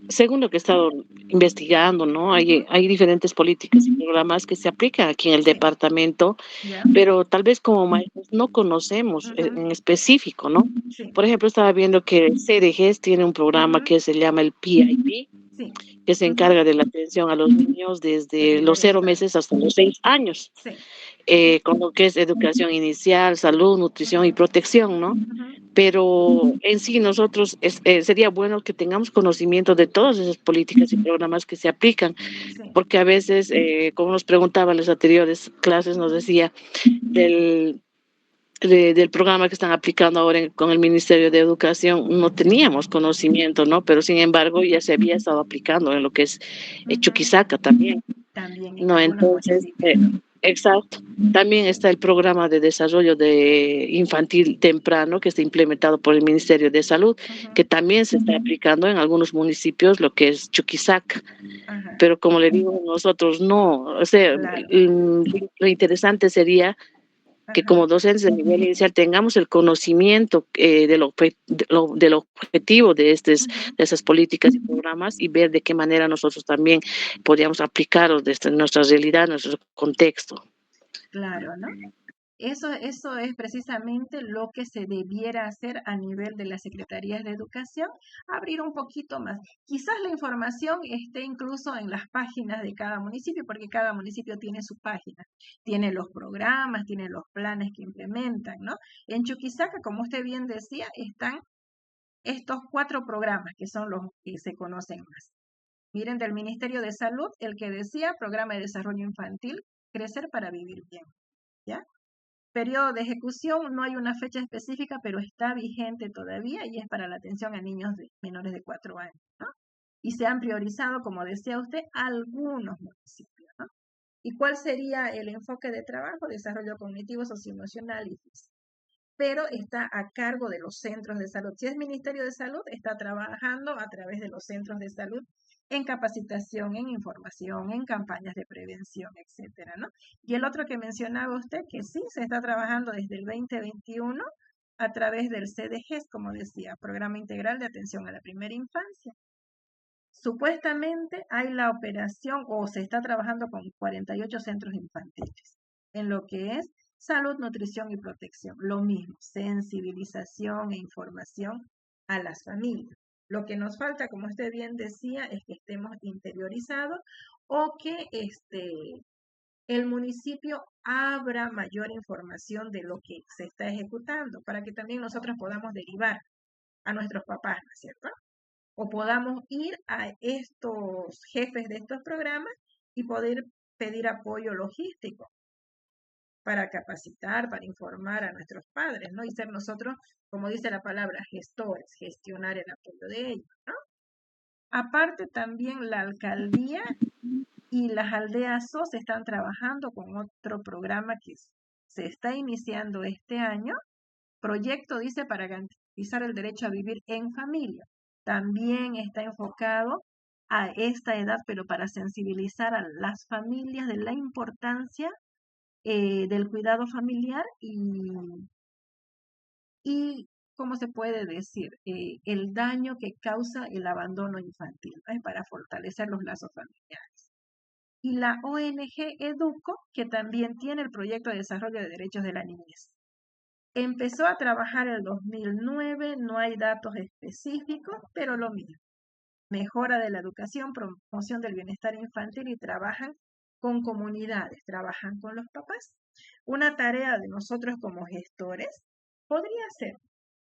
E: según lo que he estado investigando, ¿no? Hay diferentes políticas y programas que se aplican aquí en el
A: Sí.
E: departamento,
A: ¿Ya?
E: pero tal vez como maestros no conocemos en específico, ¿no?
A: Sí.
E: Por ejemplo, estaba viendo que CDGs tiene un programa que se llama el PIP,
A: Sí.
E: que se encarga de la atención a los niños desde los 0 meses hasta los 6 años,
A: Sí.
E: con lo que es educación inicial, salud, nutrición y protección, ¿no? Pero en sí nosotros sería bueno que tengamos conocimiento de todas esas políticas y programas que se aplican,
A: Sí.
E: porque a veces, como nos preguntaba en las anteriores clases, nos decía del programa que están aplicando ahora con el Ministerio de Educación, no teníamos conocimiento, ¿no? Pero sin embargo ya se había estado aplicando en lo que es Chuquisaca también.
A: También en
E: No,
A: algunos
E: entonces,
A: municipios.
E: exacto. También está el programa de desarrollo de infantil temprano que está implementado por el Ministerio de Salud, que también se está aplicando en algunos municipios, lo que es Chuquisaca.
A: Ajá.
E: Pero como le digo, nosotros no, o sea,
A: Claro.
E: lo interesante sería que como docentes de nivel inicial tengamos el conocimiento del objetivo de esas políticas y programas y ver de qué manera nosotros también podríamos aplicarlos desde nuestra realidad, nuestro contexto.
A: Claro, ¿no? Eso es precisamente lo que se debiera hacer a nivel de las secretarías de educación, abrir un poquito más. Quizás la información esté incluso en las páginas de cada municipio, porque cada municipio tiene su página, tiene los programas, tiene los planes que implementan, ¿no? En Chuquisaca, como usted bien decía, están estos 4 programas que son los que se conocen más. Miren, del Ministerio de Salud, el que decía Programa de Desarrollo Infantil, Crecer para Vivir Bien, ¿ya? Periodo de ejecución, no hay una fecha específica, pero está vigente todavía y es para la atención a niños menores de 4 años, ¿no? Y se han priorizado, como decía usted, algunos municipios, ¿no? ¿Y cuál sería el enfoque de trabajo? Desarrollo cognitivo, socioemocional y físico. Pero está a cargo de los centros de salud. Si es Ministerio de Salud, está trabajando a través de los centros de salud en capacitación, en información, en campañas de prevención, etcétera, ¿no? Y el otro que mencionaba usted, que sí se está trabajando desde el 2021 a través del CDGs, como decía, Programa Integral de Atención a la Primera Infancia. Supuestamente hay la operación o se está trabajando con 48 centros infantiles en lo que es salud, nutrición y protección. Lo mismo, sensibilización e información a las familias. Lo que nos falta, como usted bien decía, es que estemos interiorizados o que el municipio abra mayor información de lo que se está ejecutando para que también nosotros podamos derivar a nuestros papás, ¿no es cierto? O podamos ir a estos jefes de estos programas y poder pedir apoyo logístico para capacitar, para informar a nuestros padres, ¿no? Y ser nosotros, como dice la palabra, gestores, gestionar el apoyo de ellos, ¿no? Aparte también la alcaldía y las aldeas SOS están trabajando con otro programa que se está iniciando este año. Proyecto dice para garantizar el derecho a vivir en familia. También está enfocado a esta edad, pero para sensibilizar a las familias de la importancia del cuidado familiar y ¿cómo se puede decir? El daño que causa el abandono infantil, ¿no? Es para fortalecer los lazos familiares. Y la ONG Educo, que también tiene el proyecto de desarrollo de derechos de la niñez. Empezó a trabajar el 2009, no hay datos específicos, pero lo mismo. Mejora de la educación, promoción del bienestar infantil y trabajan con comunidades, trabajan con los papás. Una tarea de nosotros como gestores podría ser,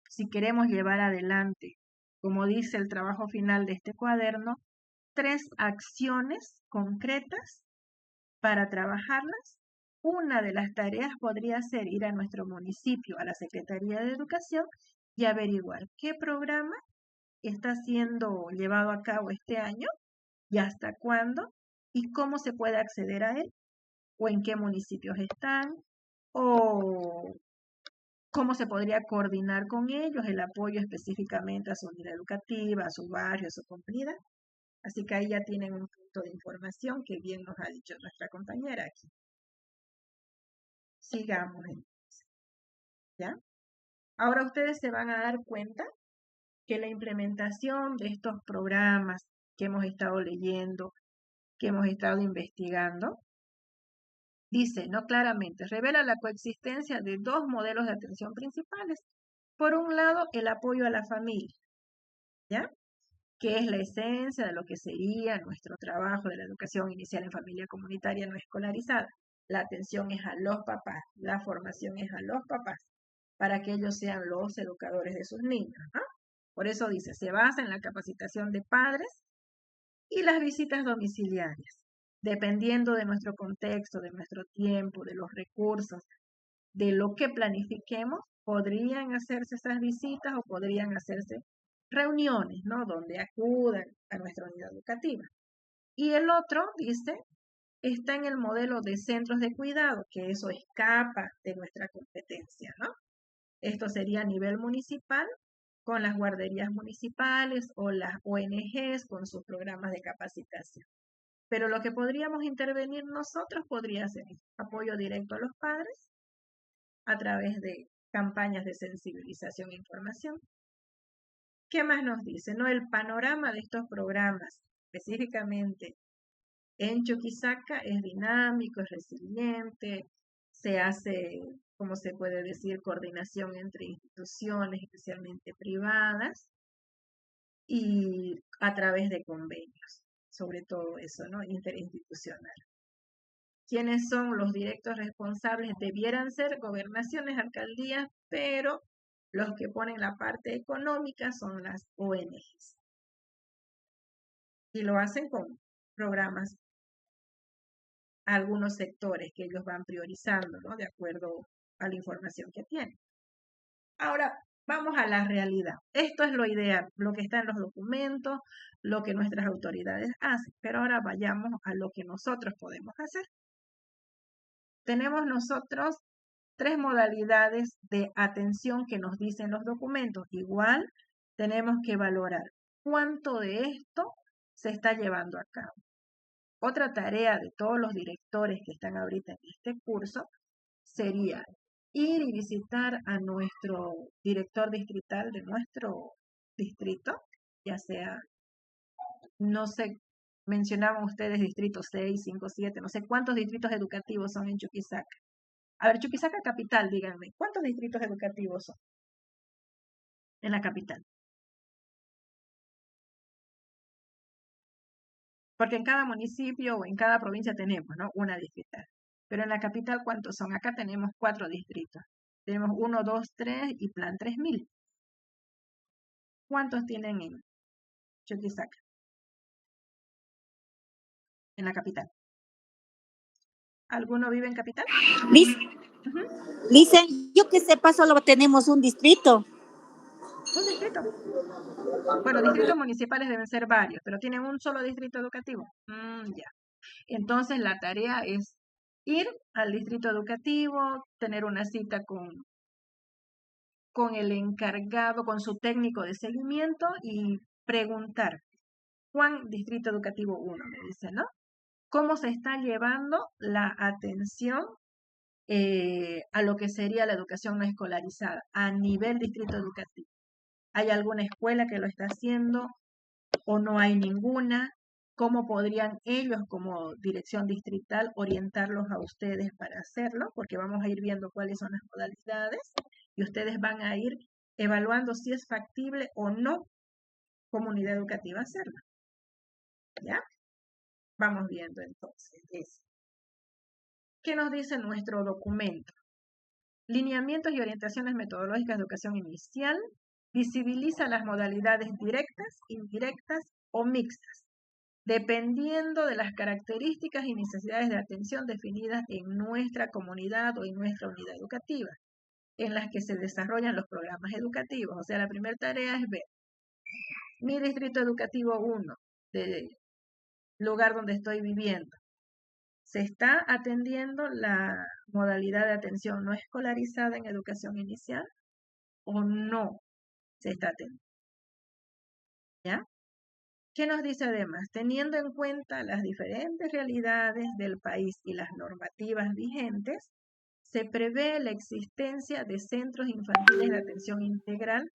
A: si queremos llevar adelante, como dice el trabajo final de este cuaderno, 3 acciones concretas para trabajarlas. Una de las tareas podría ser ir a nuestro municipio, a la Secretaría de Educación, y averiguar qué programa está siendo llevado a cabo este año y hasta cuándo y cómo se puede acceder a él o en qué municipios están o cómo se podría coordinar con ellos el apoyo específicamente a su unidad educativa, a su barrio, a su comunidad. Así que ahí ya tienen un punto de información que bien nos ha dicho nuestra compañera aquí. Sigamos entonces, ¿ya? Ahora ustedes se van a dar cuenta que la implementación de estos programas que hemos estado leyendo, que hemos estado investigando, dice, no claramente, revela la coexistencia de 2 modelos de atención principales. Por un lado, el apoyo a la familia, ¿ya? Que es la esencia de lo que sería nuestro trabajo de la educación inicial en familia comunitaria no escolarizada. La atención es a los papás, la formación es a los papás, para que ellos sean los educadores de sus niños, ¿no? Por eso dice, se basa en la capacitación de padres y las visitas domiciliarias, dependiendo de nuestro contexto, de nuestro tiempo, de los recursos, de lo que planifiquemos, podrían hacerse esas visitas o podrían hacerse reuniones, ¿no? Donde acudan a nuestra unidad educativa. Y el otro, dice, está en el modelo de centros de cuidado, que eso escapa de nuestra competencia, ¿no? Esto sería a nivel municipal, con las guarderías municipales o las ONGs con sus programas de capacitación. Pero lo que podríamos intervenir nosotros podría ser apoyo directo a los padres a través de campañas de sensibilización e información. ¿Qué más nos dice? No, el panorama de estos programas, específicamente en Chuquisaca, es dinámico, es resiliente, se hace, como se puede decir, coordinación entre instituciones, especialmente privadas, y a través de convenios, sobre todo eso, ¿no? Interinstitucional. ¿Quiénes son los directos responsables? Debieran ser gobernaciones, alcaldías, pero los que ponen la parte económica son las ONGs. Y lo hacen con programas, algunos sectores que ellos van priorizando, ¿no? De acuerdo a la información que tienen. Ahora, vamos a la realidad. Esto es lo ideal, lo que está en los documentos, lo que nuestras autoridades hacen. Pero ahora vayamos a lo que nosotros podemos hacer. Tenemos nosotros 3 modalidades de atención que nos dicen los documentos. Igual tenemos que valorar cuánto de esto se está llevando a cabo. Otra tarea de todos los directores que están ahorita en este curso sería ir y visitar a nuestro director distrital de nuestro distrito, ya sea, no sé, mencionaban ustedes distrito 6, 5, 7, no sé cuántos distritos educativos son en Chuquisaca. A ver, Chuquisaca capital, díganme, ¿cuántos distritos educativos son en la capital? Porque en cada municipio o en cada provincia tenemos, ¿no? Una distrital. Pero en la capital, ¿cuántos son? Acá tenemos 4 distritos. Tenemos 1, 2, 3 y plan 3000. ¿Cuántos tienen en Chuquisaca? En la capital. ¿Alguno vive en capital?
G: Dicen, yo que sepa, solo tenemos un distrito.
A: Un distrito. Bueno, distritos municipales deben ser varios, pero tienen un solo distrito educativo. Ya. Entonces la tarea es ir al distrito educativo, tener una cita con el encargado, con su técnico de seguimiento y preguntar, Juan, distrito educativo 1, me dice, ¿no? ¿Cómo se está llevando la atención a lo que sería la educación no escolarizada a nivel distrito educativo. ¿Hay alguna escuela que lo está haciendo o no hay ninguna? ¿Cómo podrían ellos como dirección distrital orientarlos a ustedes para hacerlo? Porque vamos a ir viendo cuáles son las modalidades y ustedes van a ir evaluando si es factible o no como unidad educativa hacerlo. ¿Ya? Vamos viendo entonces eso. ¿Qué nos dice nuestro documento? Lineamientos y orientaciones metodológicas de educación inicial. Visibiliza las modalidades directas, indirectas o mixtas, dependiendo de las características y necesidades de atención definidas en nuestra comunidad o en nuestra unidad educativa, en las que se desarrollan los programas educativos. O sea, la primera tarea es ver mi distrito educativo 1, del lugar donde estoy viviendo. ¿Se está atendiendo la modalidad de atención no escolarizada en educación inicial o no se está atendiendo? ¿Ya? ¿Qué nos dice además? Teniendo en cuenta las diferentes realidades del país y las normativas vigentes, se prevé la existencia de centros infantiles de atención integral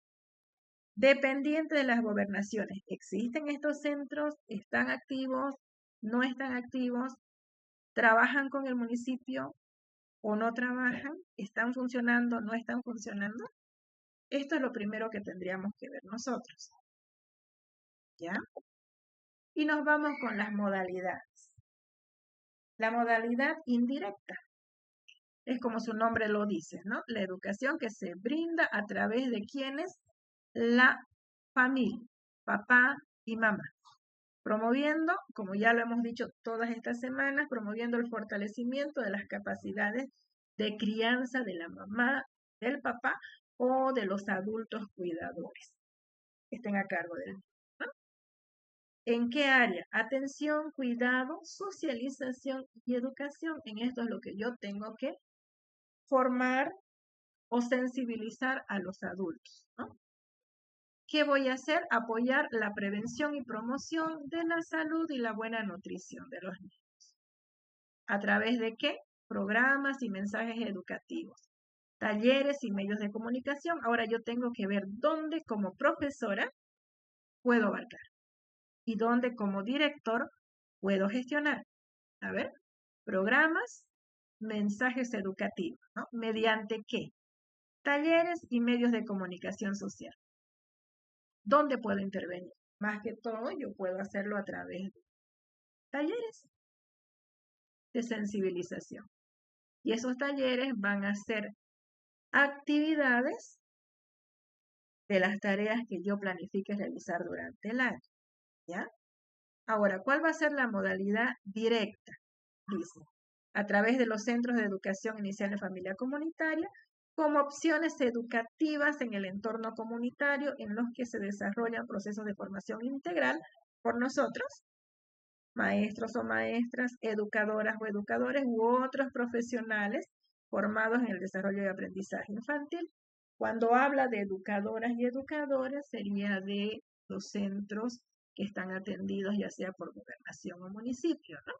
A: dependientes de las gobernaciones. ¿Existen estos centros? ¿Están activos? ¿No están activos? ¿Trabajan con el municipio o no trabajan? ¿Están funcionando? ¿No están funcionando? Esto es lo primero que tendríamos que ver nosotros. ¿Ya? Y nos vamos con las modalidades. La modalidad indirecta es como su nombre lo dice, ¿no? La educación que se brinda a través de quienes, la familia, papá y mamá. Promoviendo, como ya lo hemos dicho todas estas semanas, promoviendo el fortalecimiento de las capacidades de crianza de la mamá, del papá o de los adultos cuidadores que estén a cargo de él. ¿No? ¿En qué área? Atención, cuidado, socialización y educación. En esto es lo que yo tengo que formar o sensibilizar a los adultos, ¿no? ¿Qué voy a hacer? Apoyar la prevención y promoción de la salud y la buena nutrición de los niños. ¿A través de qué? Programas y mensajes educativos, talleres y medios de comunicación. Ahora yo tengo que ver dónde como profesora puedo abarcar y dónde como director puedo gestionar. A ver, programas, mensajes educativos, ¿no? ¿Mediante qué? Talleres y medios de comunicación social. ¿Dónde puedo intervenir? Más que todo, yo puedo hacerlo a través de talleres de sensibilización. Y esos talleres van a ser actividades de las tareas que yo planifique realizar durante el año. ¿Ya? Ahora, ¿cuál va a ser la modalidad directa? Dice, a través de los centros de educación inicial de familia comunitaria, como opciones educativas en el entorno comunitario en los que se desarrollan procesos de formación integral por nosotros, maestros o maestras, educadoras o educadores u otros profesionales formados en el desarrollo y aprendizaje infantil. Cuando habla de educadoras y educadores, sería de los centros que están atendidos ya sea por gobernación o municipio, ¿no?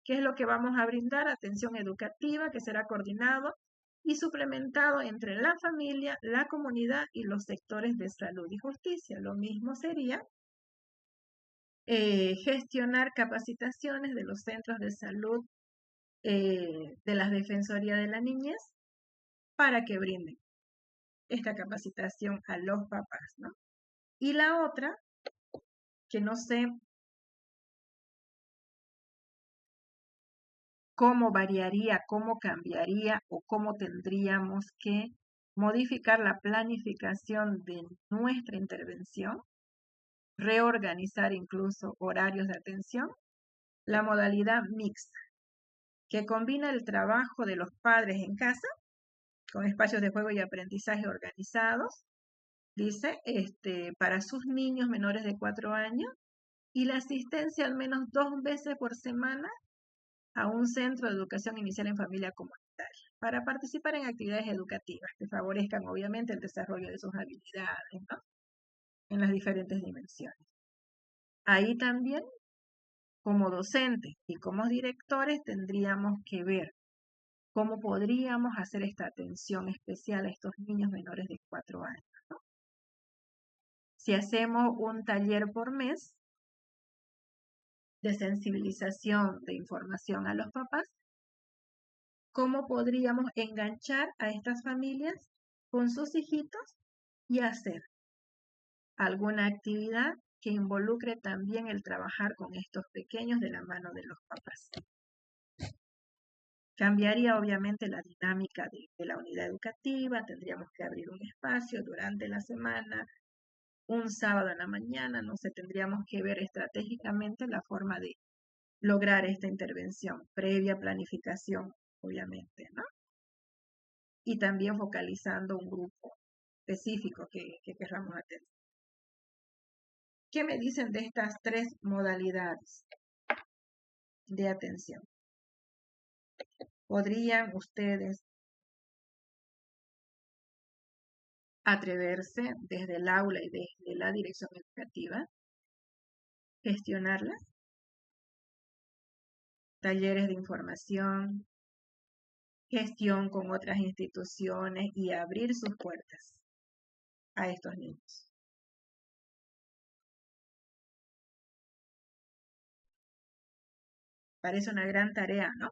A: ¿Qué es lo que vamos a brindar? Atención educativa que será coordinado y suplementado entre la familia, la comunidad y los sectores de salud y justicia. Lo mismo sería gestionar capacitaciones de los centros de salud de las Defensorías de la Niñez para que brinden esta capacitación a los papás, ¿no? Y la otra, que no sé cómo variaría, cómo cambiaría o cómo tendríamos que modificar la planificación de nuestra intervención, reorganizar incluso horarios de atención, la modalidad mixta, que combina el trabajo de los padres en casa con espacios de juego y aprendizaje organizados, dice, para sus niños menores de 4 años, y la asistencia al menos 2 veces por semana a un centro de educación inicial en familia comunitaria, para participar en actividades educativas que favorezcan obviamente el desarrollo de sus habilidades, ¿no? En las diferentes dimensiones. Ahí también, como docentes y como directores, tendríamos que ver ¿Cómo podríamos hacer esta atención especial a estos niños menores de 4 años? ¿No? Si hacemos un taller por mes de sensibilización de información a los papás, ¿cómo podríamos enganchar a estas familias con sus hijitos y hacer alguna actividad que involucre también el trabajar con estos pequeños de la mano de los papás? Cambiaría obviamente la dinámica de la unidad educativa, tendríamos que abrir un espacio durante la semana, un sábado en la mañana, no sé, tendríamos que ver estratégicamente la forma de lograr esta intervención, previa planificación, obviamente, ¿no? Y también focalizando un grupo específico que queramos atender. ¿Qué me dicen de estas 3 modalidades de atención? ¿Podrían ustedes atreverse desde el aula y desde la dirección educativa, gestionarlas? Talleres de información, gestión con otras instituciones y abrir sus puertas a estos niños. Parece una gran tarea, ¿no?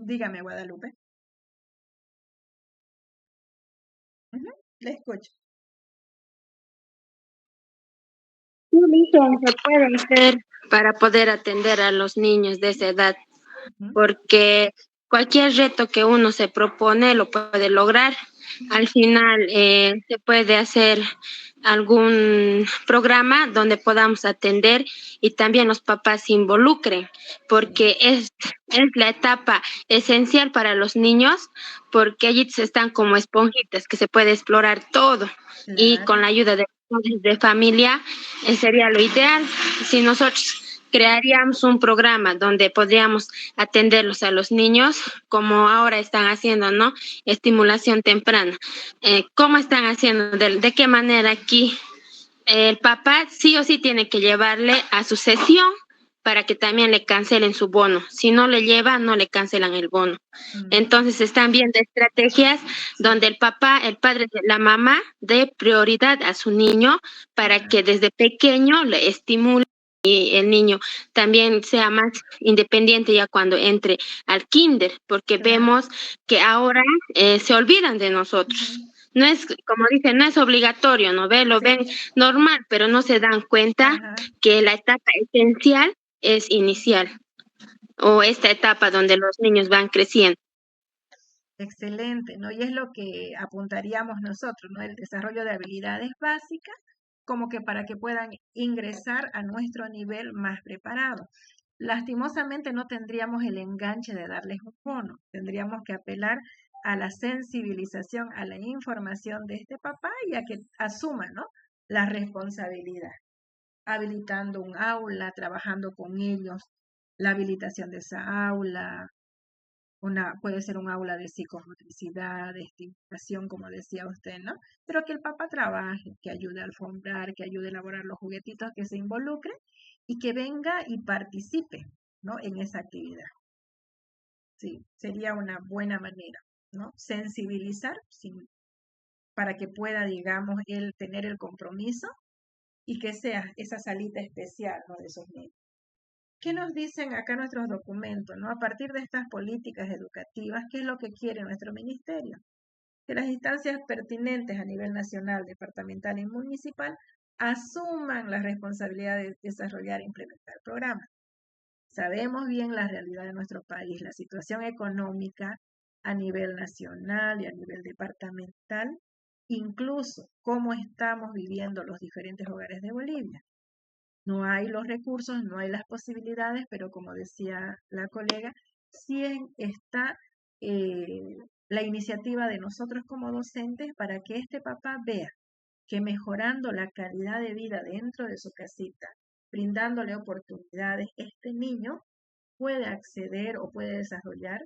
A: Dígame, Guadalupe. Le escucho.
B: ¿Qué se puede hacer para poder atender a los niños de esa edad? Porque cualquier reto que uno se propone lo puede lograr. Al final se puede hacer algún programa donde podamos atender y también los papás se involucren, porque es la etapa esencial para los niños, porque ellos están como esponjitas que se puede explorar todo. Y con la ayuda de familia sería lo ideal. Si nosotros crearíamos un programa donde podríamos atenderlos a los niños, como ahora están haciendo, ¿no? Estimulación temprana. ¿Cómo están haciendo? ¿De qué manera aquí? El papá sí o sí tiene que llevarle a su sesión para que también le cancelen su bono. Si no le lleva, no le cancelan el bono. Entonces están viendo estrategias donde el padre de la mamá dé prioridad a su niño para que desde pequeño le estimule y el niño también sea más independiente ya cuando entre al kinder, porque vemos que ahora se olvidan de nosotros. No es, como dicen, no es obligatorio, ¿no ve? Lo ven normal, pero no se dan cuenta que la etapa esencial es inicial, o esta etapa donde los niños van creciendo.
A: Excelente, ¿no? Y es lo que apuntaríamos nosotros, ¿no? El desarrollo de habilidades básicas, como que para que puedan ingresar a nuestro nivel más preparado. Lastimosamente no tendríamos el enganche de darles un bono, tendríamos que apelar a la sensibilización, a la información de este papá y a que asuma, ¿no? La responsabilidad, habilitando un aula, trabajando con ellos, la habilitación de esa aula, puede ser un aula de psicomotricidad, de estimulación, como decía usted, ¿no? Pero que el papá trabaje, que ayude a alfombrar, que ayude a elaborar los juguetitos, que se involucre y que venga y participe, ¿no? En esa actividad. Sí, sería una buena manera, ¿no? Sensibilizar para que pueda, digamos, él tener el compromiso y que sea esa salita especial, ¿no? De esos niños. ¿Qué nos dicen acá nuestros documentos, ¿no? A partir de estas políticas educativas, ¿qué es lo que quiere nuestro ministerio? Que las instancias pertinentes a nivel nacional, departamental y municipal asuman la responsabilidad de desarrollar e implementar programas. Sabemos bien la realidad de nuestro país, la situación económica a nivel nacional y a nivel departamental, incluso cómo estamos viviendo los diferentes hogares de Bolivia. No hay los recursos, no hay las posibilidades, pero como decía la colega, sí está la iniciativa de nosotros como docentes para que este papá vea que mejorando la calidad de vida dentro de su casita, brindándole oportunidades, este niño puede acceder o puede desarrollar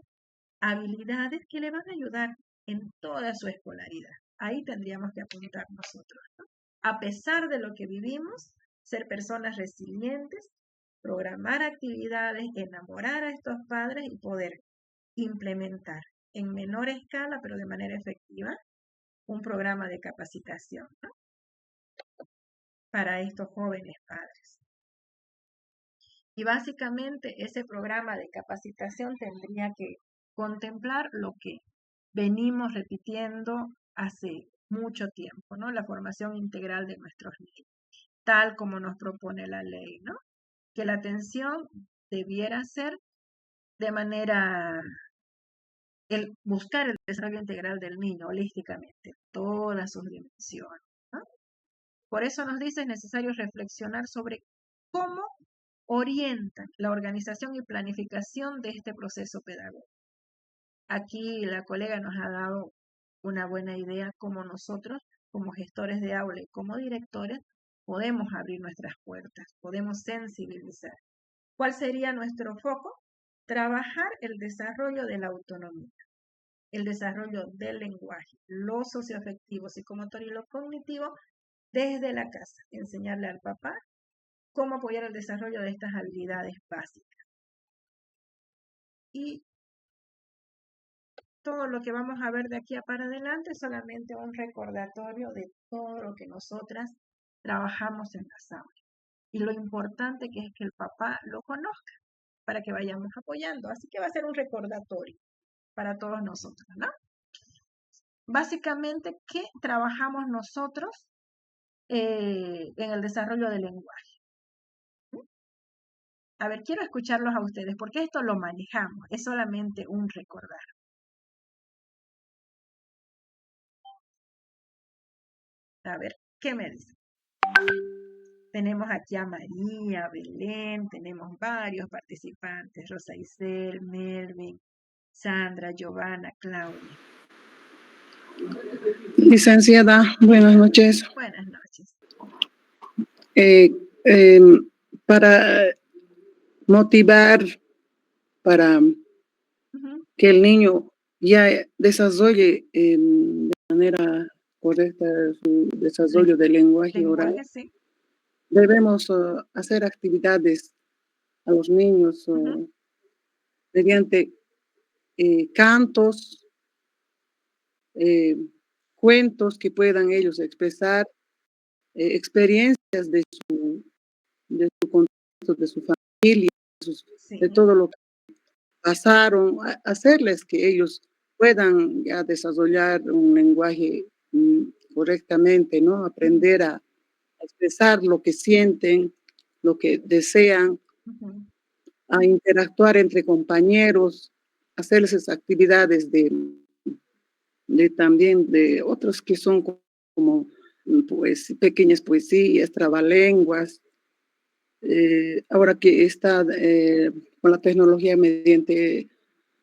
A: habilidades que le van a ayudar en toda su escolaridad. Ahí tendríamos que apuntar nosotros, ¿no? A pesar de lo que vivimos, ser personas resilientes, programar actividades, enamorar a estos padres y poder implementar en menor escala, pero de manera efectiva, un programa de capacitación, ¿no?, para estos jóvenes padres. Y básicamente ese programa de capacitación tendría que contemplar lo que venimos repitiendo hace mucho tiempo, ¿no? La formación integral de nuestros niños, tal como nos propone la ley, ¿no? Que la atención debiera ser de manera, buscar el desarrollo integral del niño holísticamente, todas sus dimensiones, ¿no? Por eso nos dice es necesario reflexionar sobre cómo orientan la organización y planificación de este proceso pedagógico. Aquí la colega nos ha dado una buena idea cómo nosotros, como gestores de aula y como directores, podemos abrir nuestras puertas, podemos sensibilizar. ¿Cuál sería nuestro foco? Trabajar el desarrollo de la autonomía, el desarrollo del lenguaje, lo socioafectivo, psicomotor y lo cognitivo desde la casa. Enseñarle al papá cómo apoyar el desarrollo de estas habilidades básicas. Y todo lo que vamos a ver de aquí para adelante es solamente un recordatorio de todo lo que nosotras trabajamos en las aulas. Y lo importante que es que el papá lo conozca para que vayamos apoyando. Así que va a ser un recordatorio para todos nosotros, ¿no? Básicamente, ¿qué trabajamos nosotros en el desarrollo del lenguaje? A ver, quiero escucharlos a ustedes, porque esto lo manejamos, es solamente un recordar. A ver, ¿qué me dicen? Tenemos aquí a María, Belén, tenemos varios participantes, Rosa Isel, Melvin, Sandra, Giovanna, Claudia.
H: Licenciada, buenas noches.
A: Buenas noches.
H: Para motivar, para que el niño ya desarrolle de manera correcta su desarrollo del lenguaje oral,
A: Sí.
H: debemos hacer actividades a los niños mediante cantos, cuentos que puedan ellos expresar, experiencias de su contexto, de su familia, de todo lo que pasaron, hacerles que ellos puedan ya desarrollar un lenguaje correctamente, ¿no? Aprender a expresar lo que sienten, lo que desean, a interactuar entre compañeros, hacerles esas actividades de también de otros que son como pues pequeñas poesías, trabalenguas. Ahora que está con la tecnología mediante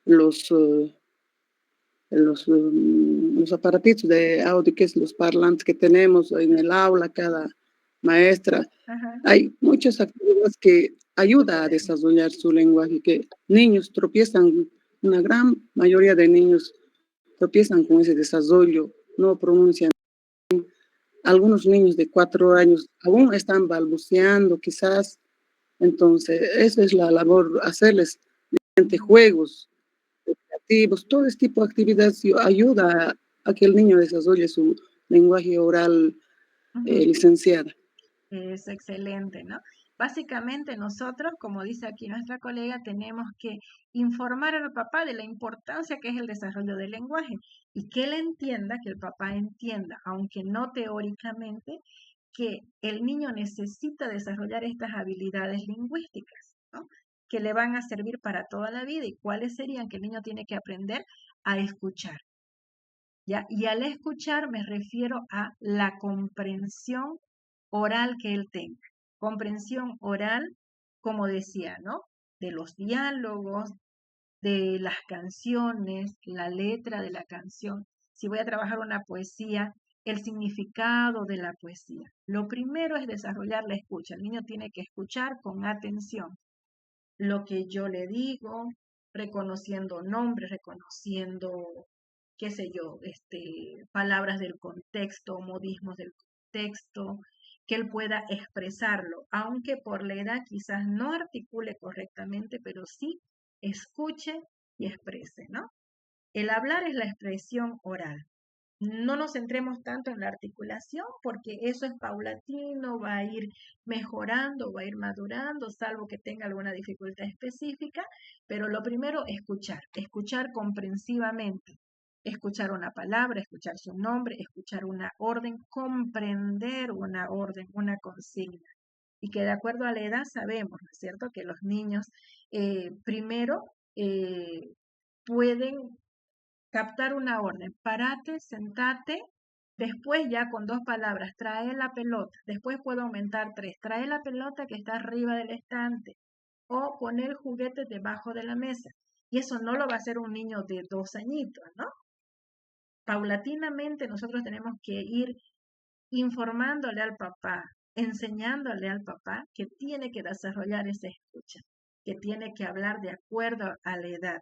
H: los aparatitos de audio, que es los parlantes que tenemos en el aula, cada maestra. Hay muchas actividades que ayudan a desarrollar su lenguaje, que niños tropiezan, una gran mayoría de niños tropiezan con ese desarrollo, no pronuncian. Algunos niños de 4 años aún están balbuceando, quizás. Entonces, esa es la labor, hacerles mediante juegos creativos, todo este tipo de actividades ayuda a que el niño desarrolle su lenguaje oral, licenciada.
A: Es excelente, ¿no? Básicamente nosotros, como dice aquí nuestra colega, tenemos que informar al papá de la importancia que es el desarrollo del lenguaje y que él entienda, que el papá entienda, aunque no teóricamente, que el niño necesita desarrollar estas habilidades lingüísticas, ¿no?, que le van a servir para toda la vida. ¿Y cuáles serían? Que el niño tiene que aprender a escuchar, ¿ya? Y al escuchar me refiero a la comprensión oral que él tenga. Comprensión oral, como decía, ¿no?, de los diálogos, de las canciones, la letra de la canción. Si voy a trabajar una poesía, el significado de la poesía. Lo primero es desarrollar la escucha. El niño tiene que escuchar con atención lo que yo le digo, reconociendo nombres, reconociendo, qué sé yo, palabras del contexto, modismos del contexto, que él pueda expresarlo, aunque por la edad quizás no articule correctamente, pero sí escuche y exprese, ¿no? El hablar es la expresión oral. No nos centremos tanto en la articulación porque eso es paulatino, va a ir mejorando, va a ir madurando, salvo que tenga alguna dificultad específica, pero lo primero, escuchar comprensivamente, escuchar una palabra, escuchar su nombre, escuchar una orden, comprender una orden, una consigna. Y que de acuerdo a la edad sabemos, ¿no es cierto?, que los niños primero pueden captar una orden, parate, sentate, después ya con 2 palabras, trae la pelota, después puedo aumentar 3, trae la pelota que está arriba del estante o poner el juguete debajo de la mesa. Y eso no lo va a hacer un niño de 2 añitos, ¿no? Paulatinamente nosotros tenemos que ir informándole al papá, enseñándole al papá que tiene que desarrollar esa escucha, que tiene que hablar de acuerdo a la edad,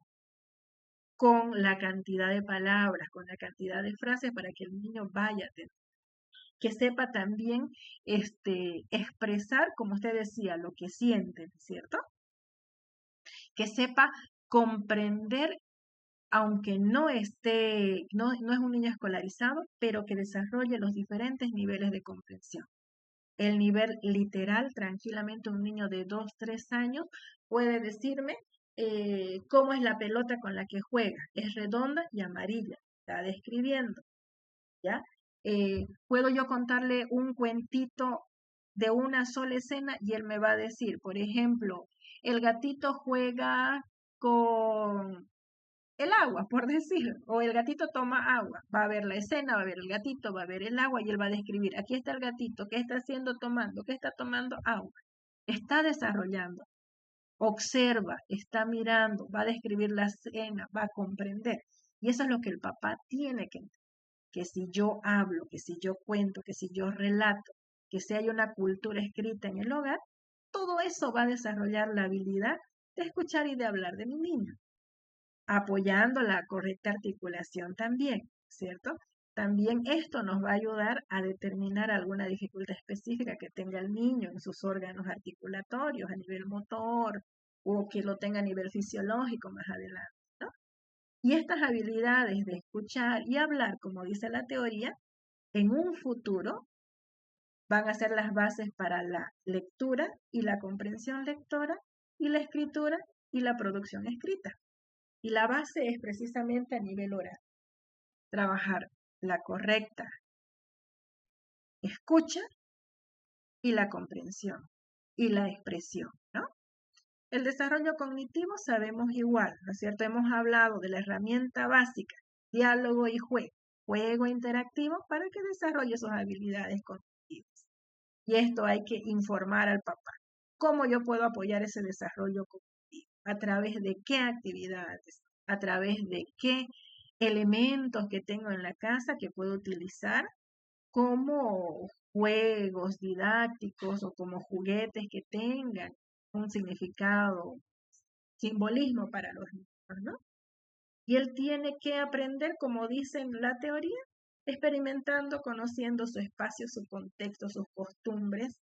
A: con la cantidad de palabras, con la cantidad de frases para que el niño vaya a tener. Que sepa también expresar, como usted decía, lo que siente, ¿cierto? Que sepa comprender, aunque no esté, no es un niño escolarizado, pero que desarrolle los diferentes niveles de comprensión. El nivel literal, tranquilamente un niño de 2, 3 años puede decirme cómo es la pelota con la que juega. Es redonda y amarilla. Está describiendo, ¿ya? Puedo yo contarle un cuentito de una sola escena y él me va a decir, por ejemplo, el gatito juega con el agua, por decir, o el gatito toma agua, va a ver la escena, va a ver el gatito, va a ver el agua y él va a describir, aquí está el gatito, ¿qué está haciendo tomando? ¿Qué está tomando? Agua. Está desarrollando, observa, está mirando, va a describir la escena, va a comprender. Y eso es lo que el papá tiene que entender, que si yo hablo, que si yo cuento, que si yo relato, que si hay una cultura escrita en el hogar, todo eso va a desarrollar la habilidad de escuchar y de hablar de mi niño, apoyando la correcta articulación también, ¿cierto? También esto nos va a ayudar a determinar alguna dificultad específica que tenga el niño en sus órganos articulatorios a nivel motor o que lo tenga a nivel fisiológico más adelante, ¿no? Y estas habilidades de escuchar y hablar, como dice la teoría, en un futuro van a ser las bases para la lectura y la comprensión lectora y la escritura y la producción escrita. Y la base es precisamente a nivel oral. Trabajar la correcta escucha y la comprensión y la expresión, ¿no? El desarrollo cognitivo sabemos igual, ¿no es cierto? Hemos hablado de la herramienta básica, diálogo y juego interactivo para que desarrolle sus habilidades cognitivas. Y esto hay que informar al papá. ¿Cómo yo puedo apoyar ese desarrollo cognitivo? ¿A través de qué actividades? ¿A través de qué elementos que tengo en la casa que puedo utilizar como juegos didácticos o como juguetes que tengan un significado, simbolismo para los niños, ¿no? Y él tiene que aprender, como dice en la teoría, experimentando, conociendo su espacio, su contexto, sus costumbres.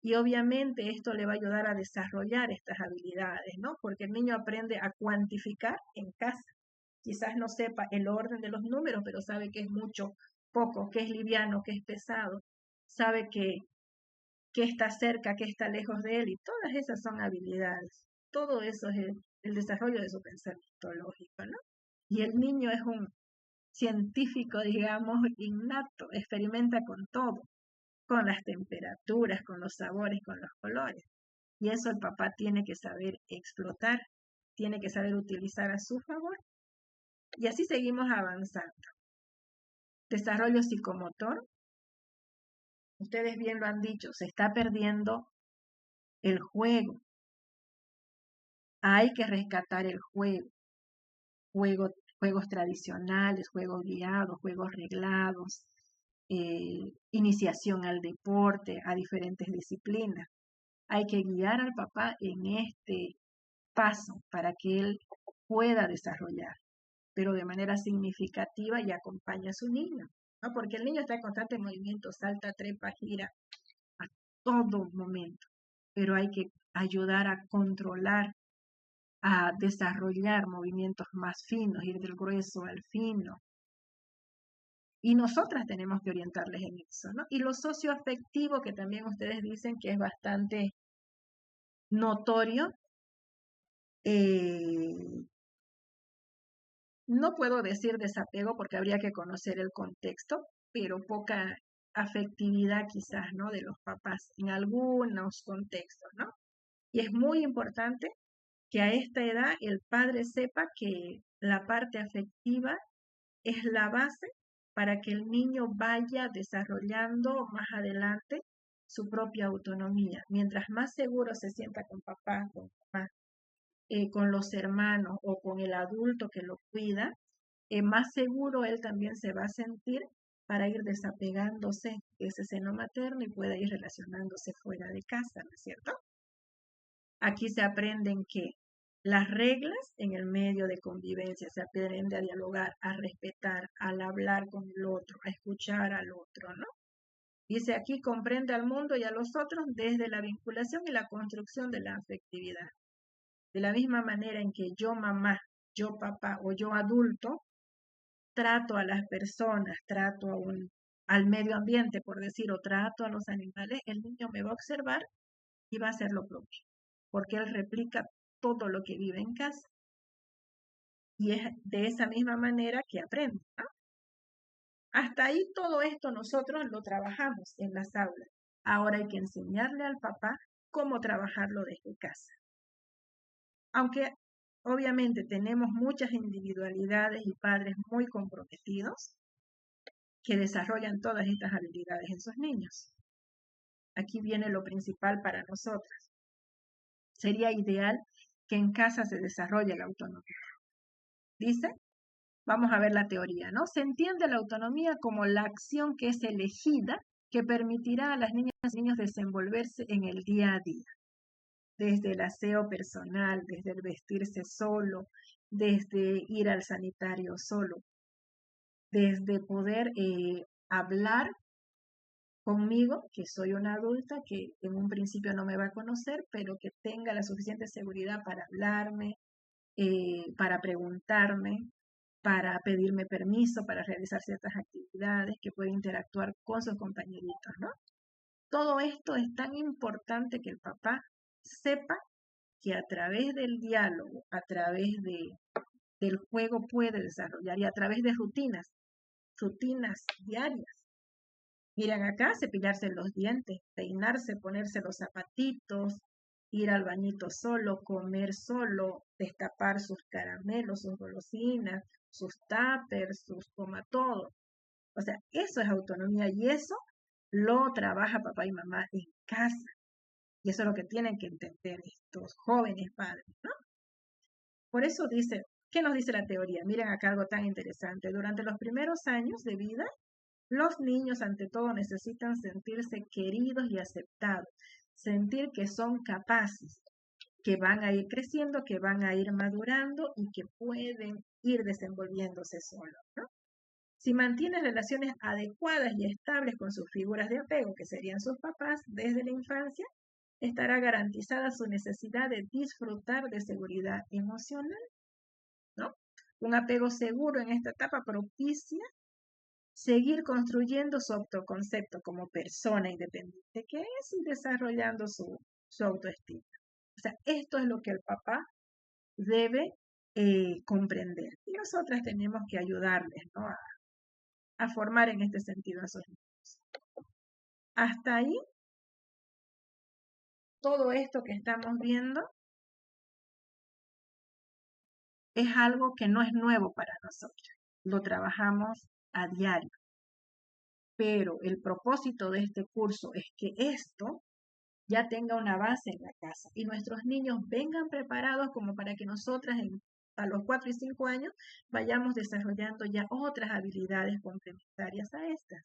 A: Y obviamente esto le va a ayudar a desarrollar estas habilidades, ¿no? Porque el niño aprende a cuantificar en casa. Quizás no sepa el orden de los números, pero sabe que es mucho, poco, que es liviano, que es pesado. Sabe que está cerca, que está lejos de él. Y todas esas son habilidades. Todo eso es el desarrollo de su pensamiento lógico, ¿no? Y el niño es un científico, digamos, innato, experimenta con todo, con las temperaturas, con los sabores, con los colores. Y eso el papá tiene que saber explotar, tiene que saber utilizar a su favor. Y así seguimos avanzando. Desarrollo psicomotor. Ustedes bien lo han dicho, se está perdiendo el juego. Hay que rescatar el juegos tradicionales, juegos guiados, juegos reglados, iniciación al deporte, a diferentes disciplinas. Hay que guiar al papá en este paso para que él pueda desarrollar, pero de manera significativa y acompaña a su niño, ¿no? Porque el niño está en constante movimiento, salta, trepa, gira, todo momento, pero hay que ayudar a controlar, a desarrollar movimientos más finos, ir del grueso al fino. Y nosotras tenemos que orientarles en eso, ¿no? Y lo socioafectivo, que también ustedes dicen que es bastante notorio, no puedo decir desapego porque habría que conocer el contexto, pero poca afectividad quizás, ¿no? De los papás en algunos contextos, ¿no? Y es muy importante que a esta edad el padre sepa que la parte afectiva es la base para que el niño vaya desarrollando más adelante su propia autonomía. Mientras más seguro se sienta con papá, con mamá, con los hermanos o con el adulto que lo cuida, más seguro él también se va a sentir para ir desapegándose de ese seno materno y pueda ir relacionándose fuera de casa, ¿no es cierto? Aquí se aprenden que las reglas en el medio de convivencia, se aprende a dialogar, a respetar, al hablar con el otro, a escuchar al otro, ¿no? Dice aquí, comprende al mundo y a los otros desde la vinculación y la construcción de la afectividad. De la misma manera en que yo mamá, yo papá o yo adulto, trato a las personas, trato al medio ambiente, por decir, o trato a los animales, el niño me va a observar y va a hacer lo propio, porque él replica todo lo que vive en casa. Y es de esa misma manera que aprende, ¿no? Hasta ahí todo esto nosotros lo trabajamos en las aulas. Ahora hay que enseñarle al papá cómo trabajarlo desde casa. Aunque obviamente tenemos muchas individualidades y padres muy comprometidos que desarrollan todas estas habilidades en sus niños. Aquí viene lo principal para nosotras. Sería ideal que en casa se desarrolle la autonomía. Dice, vamos a ver la teoría, ¿no? Se entiende la autonomía como la acción que es elegida que permitirá a las niñas y niños desenvolverse en el día a día. Desde el aseo personal, desde el vestirse solo, desde ir al sanitario solo, desde poder hablar conmigo, que soy una adulta, que en un principio no me va a conocer, pero que tenga la suficiente seguridad para hablarme, para preguntarme, para pedirme permiso, para realizar ciertas actividades, que pueda interactuar con sus compañeritos, ¿no? Todo esto es tan importante que el papá sepa que a través del diálogo, a través del juego puede desarrollar y a través de rutinas diarias. Miren acá, cepillarse los dientes, peinarse, ponerse los zapatitos, ir al bañito solo, comer solo, destapar sus caramelos, sus golosinas, sus tuppers, sus toma todo. O sea, eso es autonomía y eso lo trabaja papá y mamá en casa. Y eso es lo que tienen que entender estos jóvenes padres, ¿no? Por eso dice, ¿qué nos dice la teoría? Miren acá algo tan interesante. Durante los primeros años de vida, los niños ante todo necesitan sentirse queridos y aceptados, sentir que son capaces, que van a ir creciendo, que van a ir madurando y que pueden ir desenvolviéndose solos, ¿no? Si mantiene relaciones adecuadas y estables con sus figuras de apego, que serían sus papás, desde la infancia, estará garantizada su necesidad de disfrutar de seguridad emocional, ¿no? Un apego seguro en esta etapa propicia seguir construyendo su autoconcepto como persona independiente que es y desarrollando su autoestima. O sea, esto es lo que el papá debe comprender. Y nosotras tenemos que ayudarles, ¿no? a formar en este sentido a sus niños. Hasta ahí, todo esto que estamos viendo es algo que no es nuevo para nosotros. Lo trabajamos a diario. Pero el propósito de este curso es que esto ya tenga una base en la casa y nuestros niños vengan preparados como para que nosotras a los 4 y 5 años vayamos desarrollando ya otras habilidades complementarias a estas.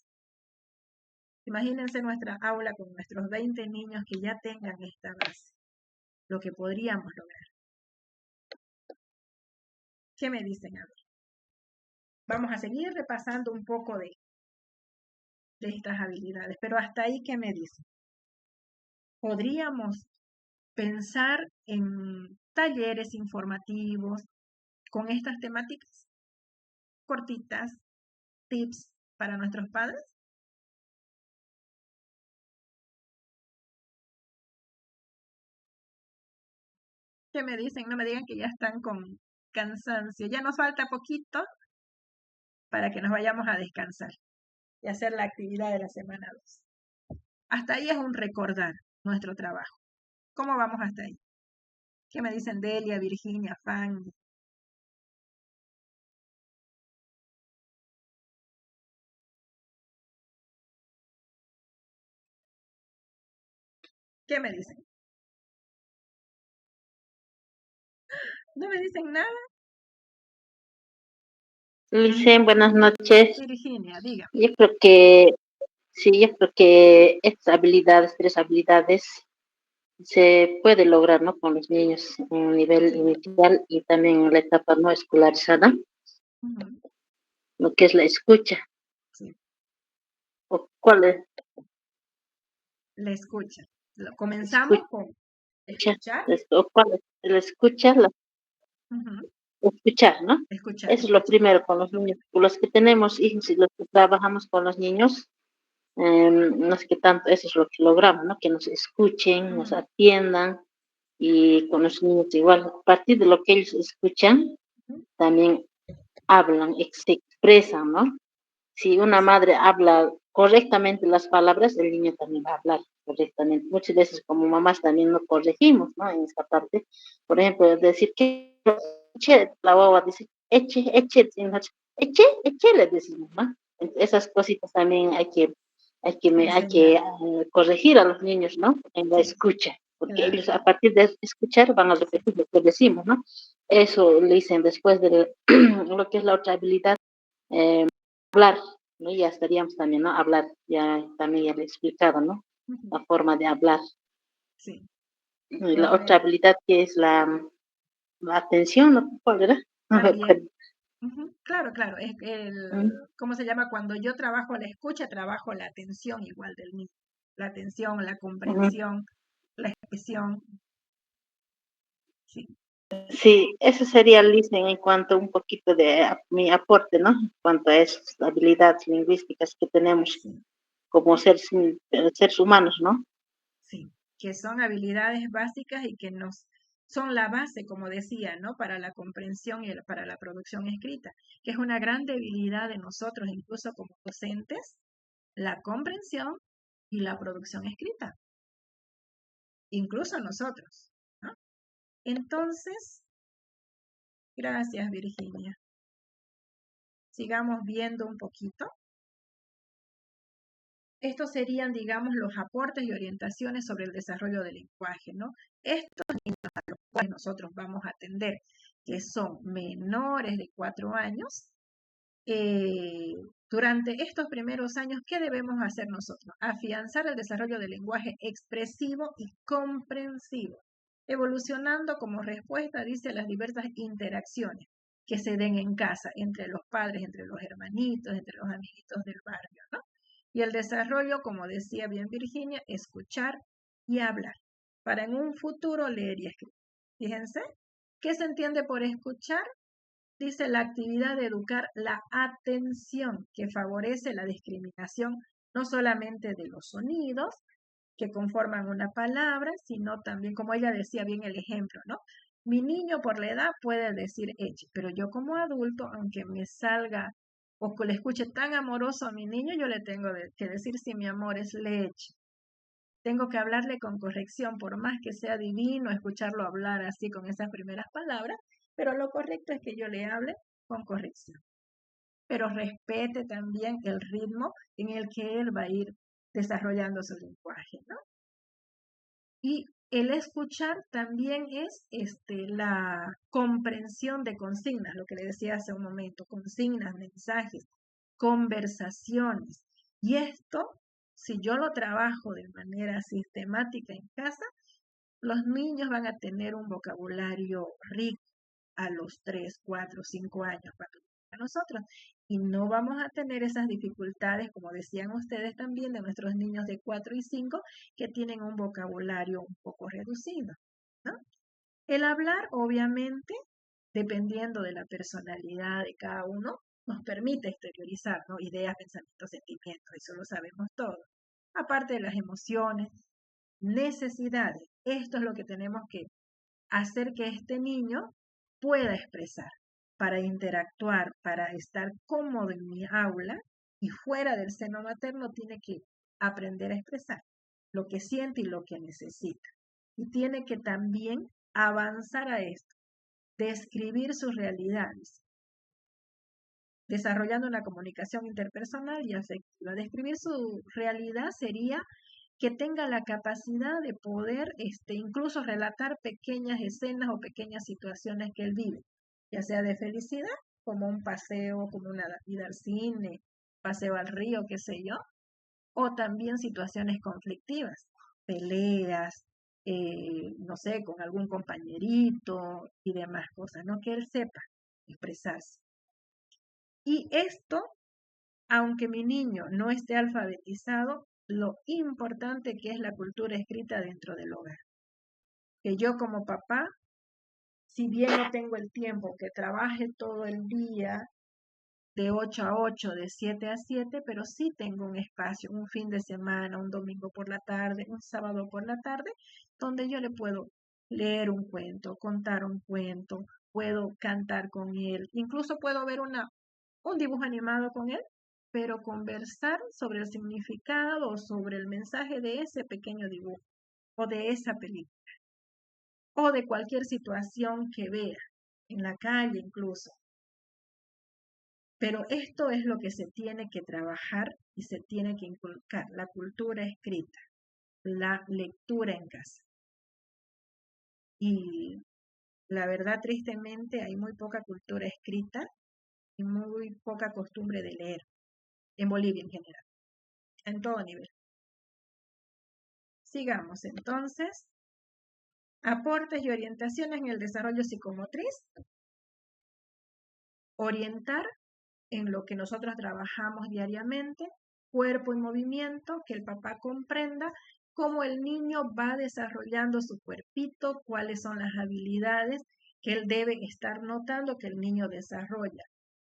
A: Imagínense nuestra aula con nuestros 20 niños que ya tengan esta base, lo que podríamos lograr. ¿Qué me dicen? A ver. Vamos a seguir repasando un poco de estas habilidades, pero hasta ahí, ¿qué me dicen? podríamos pensar en talleres informativos con estas temáticas cortitas, tips para nuestros padres. ¿Qué me dicen? No me digan que ya están con cansancio. Ya nos falta poquito para que nos vayamos a descansar y hacer la actividad de la semana 2. Hasta ahí es un recordar nuestro trabajo. ¿Cómo vamos hasta ahí? ¿Qué me dicen Delia, Virginia, Fanny? ¿Qué me dicen? ¿No me dicen nada?
I: Licen, buenas noches.
A: Virginia, dígame.
I: Yo creo que, sí, yo creo que estas habilidades, 3 habilidades, se puede lograr, ¿no? Con los niños en un nivel inicial y también en la etapa no escolarizada, lo que es la escucha.
A: Sí.
I: ¿O cuál es?
A: La escucha. Comenzamos con escuchar.
I: ¿O cuál es? La escucha, escuchar, ¿no?
A: Escuchar.
I: Eso es lo primero con los niños. Los que tenemos hijos y los que trabajamos con los niños, no es que tanto, eso es lo que logramos, ¿no? Que nos escuchen, nos atiendan, y con los niños igual. A partir de lo que ellos escuchan, también hablan, se expresan, ¿no? Si una madre habla correctamente las palabras, el niño también va a hablar correctamente. Muchas veces como mamás también no corregimos, ¿no? En esta parte. Por ejemplo, decir que eche, la guagua dice, eche, le decimos, ¿no? Esas cositas también hay que corregir a los niños, ¿no? En la escucha, porque ellos a partir de escuchar van a repetir lo que decimos, ¿no? Eso le dicen después de lo que es la otra habilidad, hablar, ¿no? Ya estaríamos también, ¿no? Hablar, ya también ya le he explicado, ¿no? La forma de hablar.
A: Sí.
I: Y la otra habilidad que es la atención, ¿no? ¿Cuál era?
A: Claro, claro. Es ¿cómo se llama? Cuando yo trabajo la escucha, trabajo la atención igual del niño. La atención, la comprensión, la expresión. Sí.
I: Sí, eso sería, Listen, en cuanto a un poquito de mi aporte, ¿no? En cuanto a esas habilidades lingüísticas que tenemos como seres humanos, ¿no?
A: Sí, que son habilidades básicas y que son la base, como decía, ¿no? Para la comprensión y para la producción escrita, que es una gran debilidad de nosotros, incluso como docentes, la comprensión y la producción escrita, incluso nosotros, ¿no? Entonces, gracias, Virginia. Sigamos viendo un poquito. Estos serían, digamos, los aportes y orientaciones sobre el desarrollo del lenguaje, ¿no? Estos niños a los cuales nosotros vamos a atender, que son menores de 4 años, durante estos primeros años, ¿qué debemos hacer nosotros? Afianzar el desarrollo del lenguaje expresivo y comprensivo, evolucionando como respuesta, dice, a las diversas interacciones que se den en casa, entre los padres, entre los hermanitos, entre los amiguitos del barrio, ¿no? Y el desarrollo, como decía bien Virginia, escuchar y hablar, para en un futuro leer y escribir. Fíjense, ¿qué se entiende por escuchar? Dice la actividad de educar la atención, que favorece la discriminación no solamente de los sonidos que conforman una palabra, sino también, como ella decía bien el ejemplo, ¿no? Mi niño por la edad puede decir eche, pero yo como adulto, aunque me salga o que le escuche tan amoroso a mi niño, yo le tengo que decir si mi amor es leche. Tengo que hablarle con corrección, por más que sea divino escucharlo hablar así con esas primeras palabras, pero lo correcto es que yo le hable con corrección. Pero respete también el ritmo en el que él va a ir desarrollando su lenguaje, ¿no? Y el escuchar también es la comprensión de consignas, lo que le decía hace un momento, consignas, mensajes, conversaciones. Y esto, si yo lo trabajo de manera sistemática en casa, los niños van a tener un vocabulario rico a los 3, 4, 5 años cuando a nosotros. Y no vamos a tener esas dificultades, como decían ustedes también, de nuestros niños de 4 y 5 que tienen un vocabulario un poco reducido, ¿no? El hablar, obviamente, dependiendo de la personalidad de cada uno, nos permite exteriorizar, ¿no? Ideas, pensamientos, sentimientos, eso lo sabemos todos. Aparte de las emociones, necesidades. Esto es lo que tenemos que hacer que este niño pueda expresar para interactuar, para estar cómodo en mi aula y fuera del seno materno tiene que aprender a expresar lo que siente y lo que necesita. Y tiene que también avanzar a esto, describir sus realidades, desarrollando una comunicación interpersonal y afectiva. Describir su realidad sería que tenga la capacidad de poder incluso relatar pequeñas escenas o pequeñas situaciones que él vive, ya sea de felicidad, como un paseo, como una ida al cine, paseo al río, qué sé yo, o también situaciones conflictivas, peleas, no sé, con algún compañerito y demás cosas, ¿no? Que él sepa expresarse. Y esto, aunque mi niño no esté alfabetizado, lo importante que es la cultura escrita dentro del hogar. Que yo como papá, si bien no tengo el tiempo que trabaje todo el día, de 8 a 8, de 7 a 7, pero sí tengo un espacio, un fin de semana, un domingo por la tarde, un sábado por la tarde, donde yo le puedo leer un cuento, contar un cuento, puedo cantar con él, incluso puedo ver un dibujo animado con él, pero conversar sobre el significado o sobre el mensaje de ese pequeño dibujo o de esa película o de cualquier situación que vea en la calle incluso. Pero esto es lo que se tiene que trabajar y se tiene que inculcar, la cultura escrita, la lectura en casa. Y la verdad, tristemente, hay muy poca cultura escrita y muy poca costumbre de leer en Bolivia en general, en todo nivel. Sigamos entonces. Aportes y orientaciones en el desarrollo psicomotriz. Orientar en lo que nosotros trabajamos diariamente, cuerpo y movimiento, que el papá comprenda cómo el niño va desarrollando su cuerpito, cuáles son las habilidades que él debe estar notando que el niño desarrolla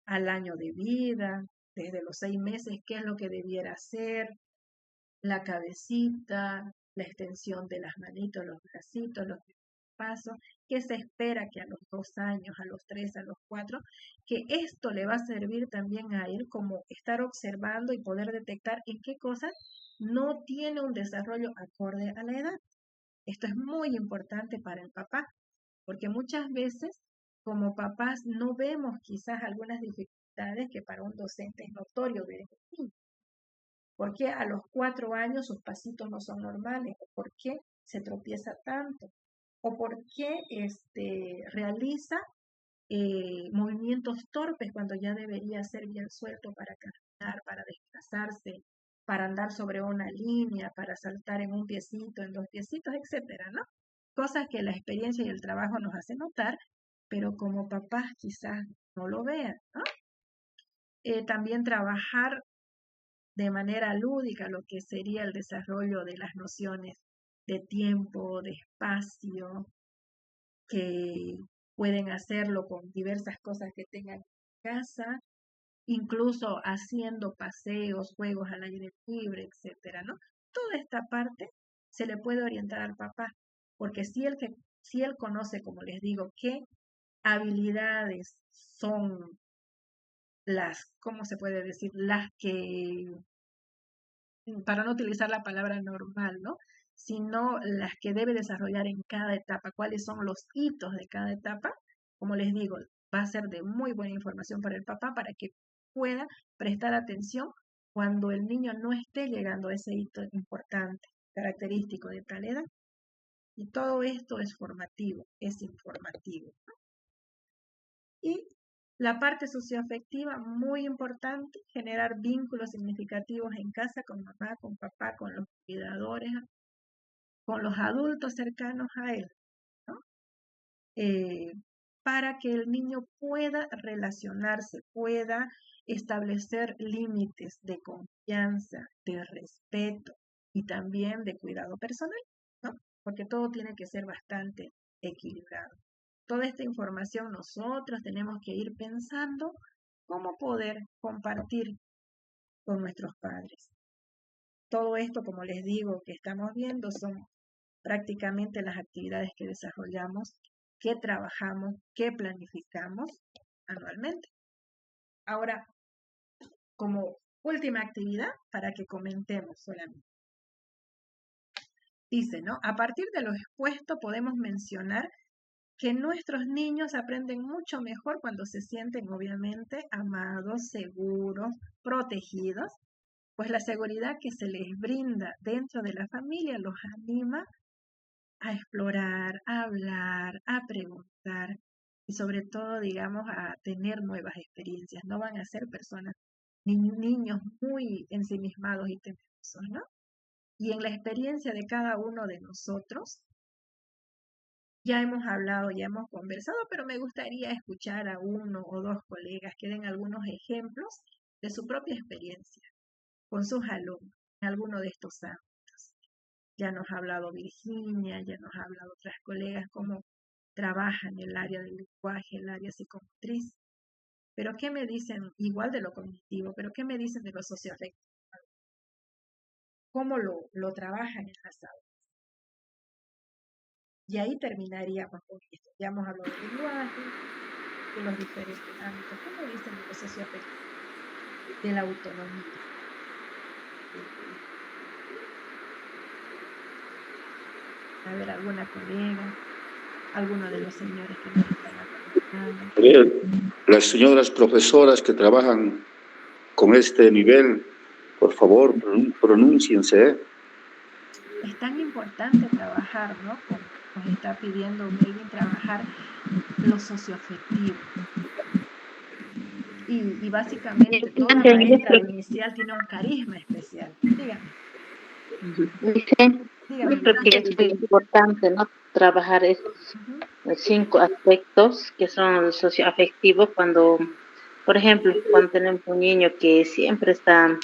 A: al año de vida, desde los 6 meses, qué es lo que debiera hacer, la cabecita, la extensión de las manitos, los bracitos, los pasos, que se espera que a los 2 años, a los 3, a los 4, que esto le va a servir también a él como estar observando y poder detectar en qué cosas no tiene un desarrollo acorde a la edad. Esto es muy importante para el papá, porque muchas veces como papás no vemos quizás algunas dificultades que para un docente es notorio ver en el niño. ¿Por qué a los 4 años sus pasitos no son normales? ¿Por qué se tropieza tanto? ¿O por qué realiza movimientos torpes cuando ya debería ser bien suelto para caminar, para desplazarse, para andar sobre una línea, para saltar en un piecito, en 2 piecitos, etcétera, ¿no? Cosas que la experiencia y el trabajo nos hace notar, pero como papás quizás no lo vean, ¿no? También trabajar de manera lúdica lo que sería el desarrollo de las nociones de tiempo, de espacio, que pueden hacerlo con diversas cosas que tengan en casa, incluso haciendo paseos, juegos al aire libre, etcétera, ¿no? Toda esta parte se le puede orientar al papá, porque si él conoce, como les digo, qué habilidades son las, ¿cómo se puede decir? Las que, para no utilizar la palabra normal, ¿no? Sino las que debe desarrollar en cada etapa, cuáles son los hitos de cada etapa, como les digo, va a ser de muy buena información para el papá para que pueda prestar atención cuando el niño no esté llegando a ese hito importante, característico de tal edad. Y todo esto es formativo, es informativo. Y la parte socioafectiva, muy importante, generar vínculos significativos en casa con mamá, con papá, con los cuidadores, con los adultos cercanos a él, ¿no? para que el niño pueda relacionarse, pueda establecer límites de confianza, de respeto y también de cuidado personal, ¿no? Porque todo tiene que ser bastante equilibrado. Toda esta información nosotros tenemos que ir pensando cómo poder compartir con nuestros padres. Todo esto, como les digo, que estamos viendo son prácticamente las actividades que desarrollamos, que trabajamos, que planificamos anualmente. Ahora, como última actividad, para que comentemos solamente. Dice, ¿no? A partir de lo expuesto podemos mencionar que nuestros niños aprenden mucho mejor cuando se sienten obviamente amados, seguros, protegidos, pues la seguridad que se les brinda dentro de la familia los anima a explorar, a hablar, a preguntar y sobre todo, digamos, a tener nuevas experiencias. No van a ser personas, niños muy ensimismados y temerosos, ¿no? Y en la experiencia de cada uno de nosotros, ya hemos hablado, ya hemos conversado, pero me gustaría escuchar a uno o dos colegas que den algunos ejemplos de su propia experiencia con sus alumnos en alguno de estos ámbitos. Ya nos ha hablado Virginia, ya nos ha hablado otras colegas cómo trabajan en el área del lenguaje, el área psicomotriz. Pero ¿qué me dicen igual de lo cognitivo? ¿Pero qué me dicen de lo socioafectivo? ¿Cómo lo trabajan en las aulas? Y ahí terminaríamos con esto. Ya hemos hablado del lenguaje, de los diferentes ámbitos. ¿Qué me dicen de lo socioafectivo? De la autonomía. A ver, alguna colega, alguno de los señores que nos están acompañando.
J: Las señoras profesoras que trabajan con este nivel, por favor, pronúnciense.
A: Es tan importante trabajar, ¿no? Como nos está pidiendo Melvin, trabajar lo socioafectivo. Y básicamente toda maestra inicial tiene un carisma especial. Dígame.
I: Yo creo que es muy importante, ¿no? Trabajar estos 5 aspectos que son el socioafectivo cuando, por ejemplo, cuando tenemos un niño que siempre está,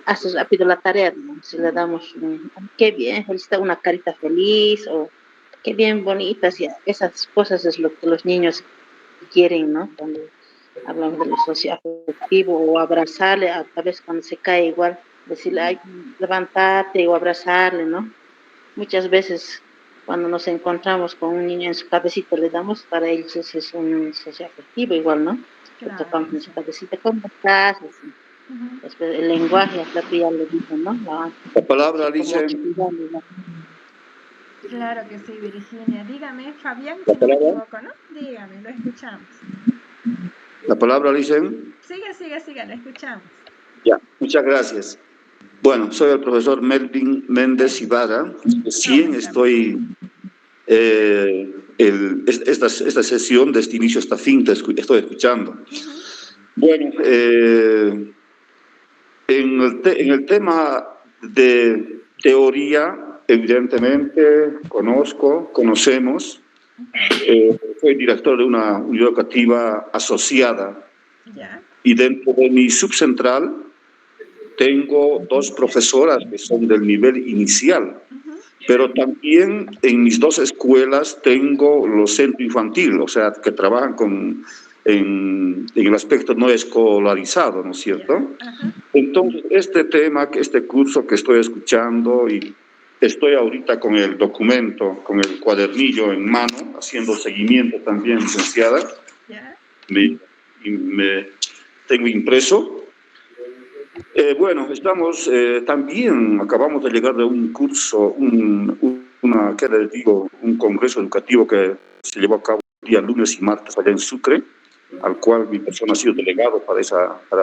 I: hace rápido la tarea, ¿no? Si le damos qué bien, felicita una carita feliz o qué bien bonita, si esas cosas es lo que los niños quieren, ¿no? Cuando hablamos de lo socioafectivo o abrazarle, a veces cuando se cae igual, decirle, ay, levantarte o abrazarle, ¿no? Muchas veces cuando nos encontramos con un niño en su cabecita, le damos, para ellos ese es un socioafectivo igual, ¿no? Claro. Le tocamos en su cabecita, ¿cómo estás? Así. Después el lenguaje, hasta tú ya lo dijo, ¿no?
J: La palabra dice...
A: Claro que sí, Virginia. Dígame, Fabián, si no me equivoco, ¿no? Dígame, lo escuchamos.
J: La palabra dice...
A: Siga, lo escuchamos.
J: Ya, muchas gracias. Bueno, soy el profesor Melvin Méndez Ibarra. Recién estoy... esta sesión, desde inicio hasta fin, estoy escuchando. Bueno, en el tema de teoría, evidentemente, conocemos. Soy director de una unidad educativa asociada. Y dentro de mi subcentral tengo 2 profesoras que son del nivel inicial. Pero también en mis 2 escuelas tengo los centros infantiles, o sea, que trabajan en el aspecto no escolarizado, ¿no es cierto? Entonces, este curso que estoy escuchando, y estoy ahorita con el documento, con el cuadernillo en mano, haciendo seguimiento también, licenciada, tengo impreso. Bueno, estamos también, acabamos de llegar de un curso, un congreso educativo que se llevó a cabo el día lunes y martes allá en Sucre, al cual mi persona ha sido delegado para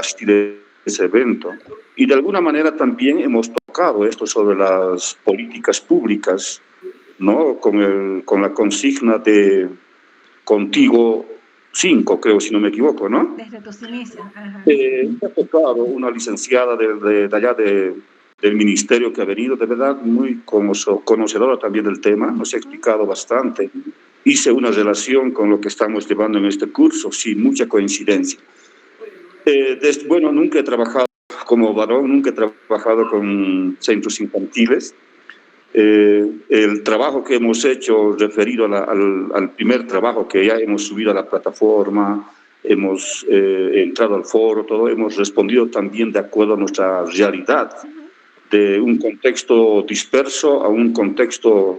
J: asistir a ese evento. Y de alguna manera también hemos tocado esto sobre las políticas públicas, ¿no? Con la consigna de Contigo 5, creo, si no me equivoco, ¿no?
A: Desde tus inicios.
J: Ha tocado una licenciada de allá del ministerio que ha venido, de verdad, muy conocedora también del tema, nos ha explicado bastante hice una relación con lo que estamos llevando en este curso, sin mucha coincidencia. Bueno, nunca he trabajado como varón, nunca he trabajado con centros infantiles. El trabajo que hemos hecho referido al primer trabajo que ya hemos subido a la plataforma, hemos entrado al foro, todo, hemos respondido también de acuerdo a nuestra realidad, de un contexto disperso a un contexto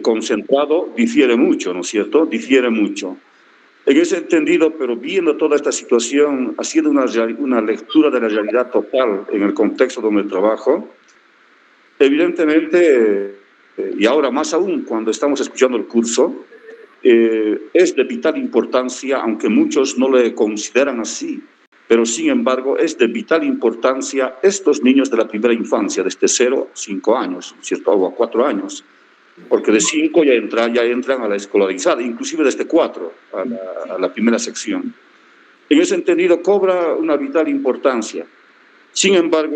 J: concentrado, difiere mucho, ¿no es cierto? Difiere mucho. En ese entendido, pero viendo toda esta situación, haciendo una lectura de la realidad total en el contexto donde trabajo, evidentemente, y ahora más aún cuando estamos escuchando el curso, es de vital importancia, aunque muchos no le consideran así, pero sin embargo es de vital importancia estos niños de la primera infancia, desde 0 a 5 años, ¿cierto? O a 4 años, porque de 5 ya entran a la escolarizada, inclusive desde 4 a la primera sección. En ese entendido cobra una vital importancia. Sin embargo,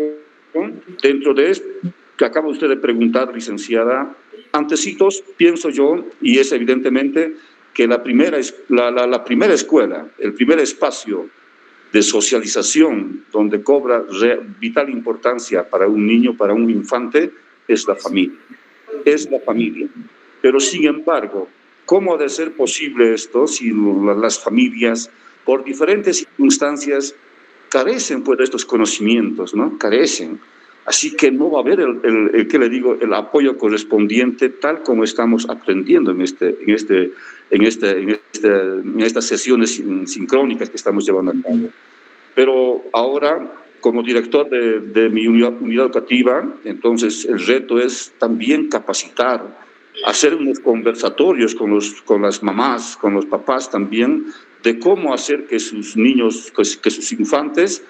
J: dentro de esto que acaba usted de preguntar, licenciada, antecitos, pienso yo, y es evidentemente que la primera escuela, el primer espacio de socialización donde cobra vital importancia para un niño, para un infante, es la familia. Es la familia. Pero sin embargo, ¿cómo ha de ser posible esto si las familias, por diferentes circunstancias, carecen pues de estos conocimientos, ¿no? Carecen. Así que no va a haber el apoyo correspondiente tal como estamos aprendiendo en estas sesiones sincrónicas que estamos llevando a cabo. Pero ahora, como director de mi unidad educativa, entonces el reto es también capacitar, hacer unos conversatorios con las mamás, con los papás también, de cómo hacer que sus niños, que sus infantes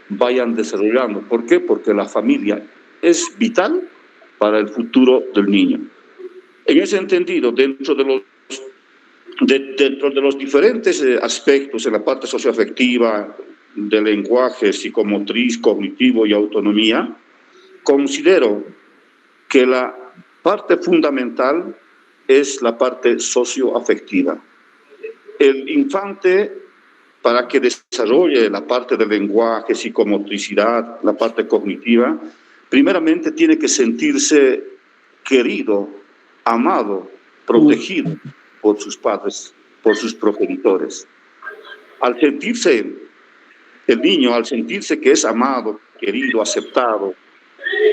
J: vayan desarrollando. ¿Por qué? Porque la familia es vital para el futuro del niño. En ese entendido, dentro de los diferentes aspectos en la parte socioafectiva, del lenguaje, psicomotriz, cognitivo y autonomía, considero que la parte fundamental es la parte socioafectiva. El infante, para que desarrolle la parte del lenguaje, psicomotricidad, la parte cognitiva, primeramente tiene que sentirse querido, amado, protegido por sus padres, por sus progenitores. Al sentirse el niño, al sentirse que es amado, querido, aceptado,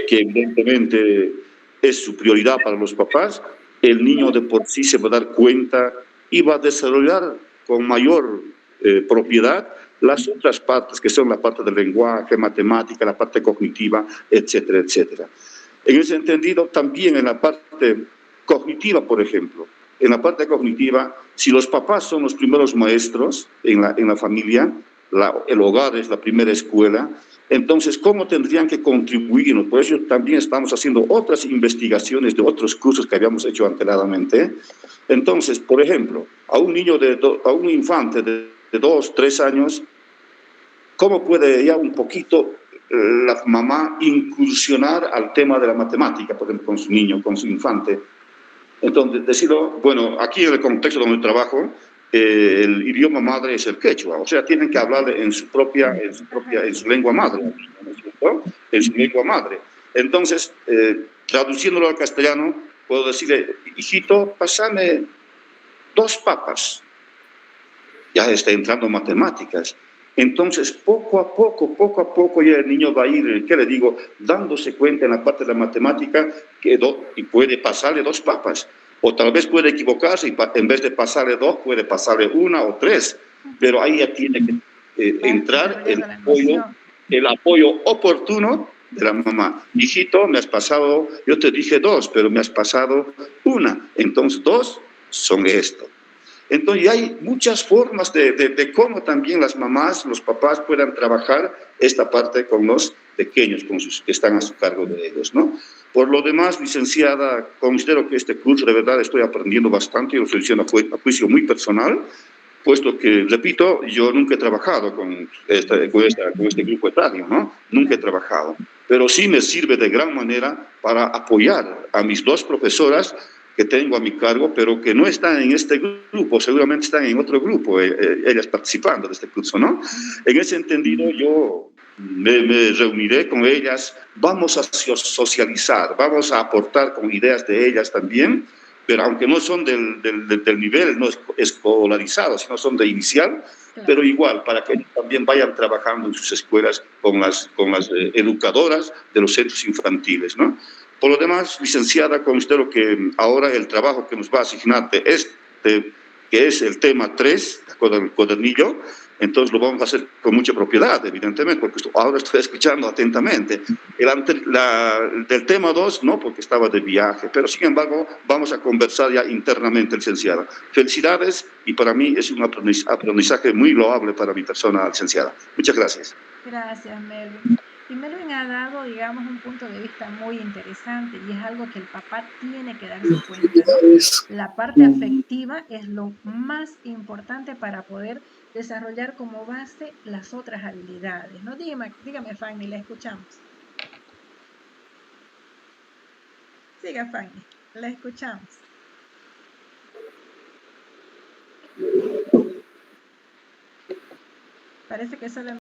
J: que evidentemente es su prioridad para los papás, el niño de por sí se va a dar cuenta y va a desarrollar con mayor propiedad las otras partes, que son la parte del lenguaje, matemática, la parte cognitiva, etcétera, etcétera. En ese entendido, también en la parte cognitiva, por ejemplo, en la parte cognitiva, si los papás son los primeros maestros en la familia, el hogar es la primera escuela, entonces, ¿cómo tendrían que contribuirnos? Por eso también estamos haciendo otras investigaciones de otros cursos que habíamos hecho anteriormente. Entonces, por ejemplo, a un infante de 2, 3 años, ¿cómo puede ya un poquito la mamá incursionar al tema de la matemática, por ejemplo, con su niño, con su infante? Entonces, decirlo, bueno, aquí en el contexto donde trabajo, el idioma madre es el quechua, o sea, tienen que hablar en su lengua madre, ¿no es cierto? En su lengua madre. Entonces, traduciéndolo al castellano, puedo decirle, hijito, pásame 2 papas. Ya está entrando en matemáticas. Entonces, poco a poco, ya el niño va a ir, ¿qué le digo?, dándose cuenta en la parte de la matemática y puede pasarle 2 papas. O tal vez puede equivocarse y en vez de pasarle 2, puede pasarle 1 o 3. Pero ahí ya tiene que entrar el apoyo oportuno de la mamá. Hijito, me has pasado, yo te dije 2, pero me has pasado 1. Entonces 2 son esto. Entonces ya hay muchas formas de cómo también las mamás, los papás puedan trabajar esta parte con los pequeños, con sus que están a su cargo de ellos, ¿no? Por lo demás, licenciada, considero que este curso de verdad estoy aprendiendo bastante, y lo estoy diciendo a juicio muy personal, puesto que, repito, yo nunca he trabajado con este grupo etario, ¿no? Nunca he trabajado. Pero sí me sirve de gran manera para apoyar a mis 2 profesoras que tengo a mi cargo, pero que no están en este grupo, seguramente están en otro grupo, ellas participando de este curso, ¿no? En ese entendido, yo me reuniré con ellas, vamos a socializar, vamos a aportar con ideas de ellas también, pero aunque no son del nivel no escolarizado, sino son de inicial, pero igual, para que también vayan trabajando en sus escuelas con las educadoras de los centros infantiles, ¿no? Por lo demás, licenciada, con usted lo que ahora el trabajo que nos va a asignar de que es el tema 3, con el cuadernillo, entonces lo vamos a hacer con mucha propiedad, evidentemente, porque ahora estoy escuchando atentamente. Del tema 2, no, porque estaba de viaje, pero sin embargo vamos a conversar ya internamente, licenciada. Felicidades, y para mí es un aprendizaje muy loable para mi persona, licenciada. Muchas gracias.
A: Gracias, Melvin. Y Melvin ha dado, digamos, un punto de vista muy interesante y es algo que el papá tiene que darse cuenta, ¿no? La parte afectiva es lo más importante para poder desarrollar como base las otras habilidades, ¿no? Dígame, Fanny, la escuchamos. Siga, Fanny, la escuchamos. Parece que solo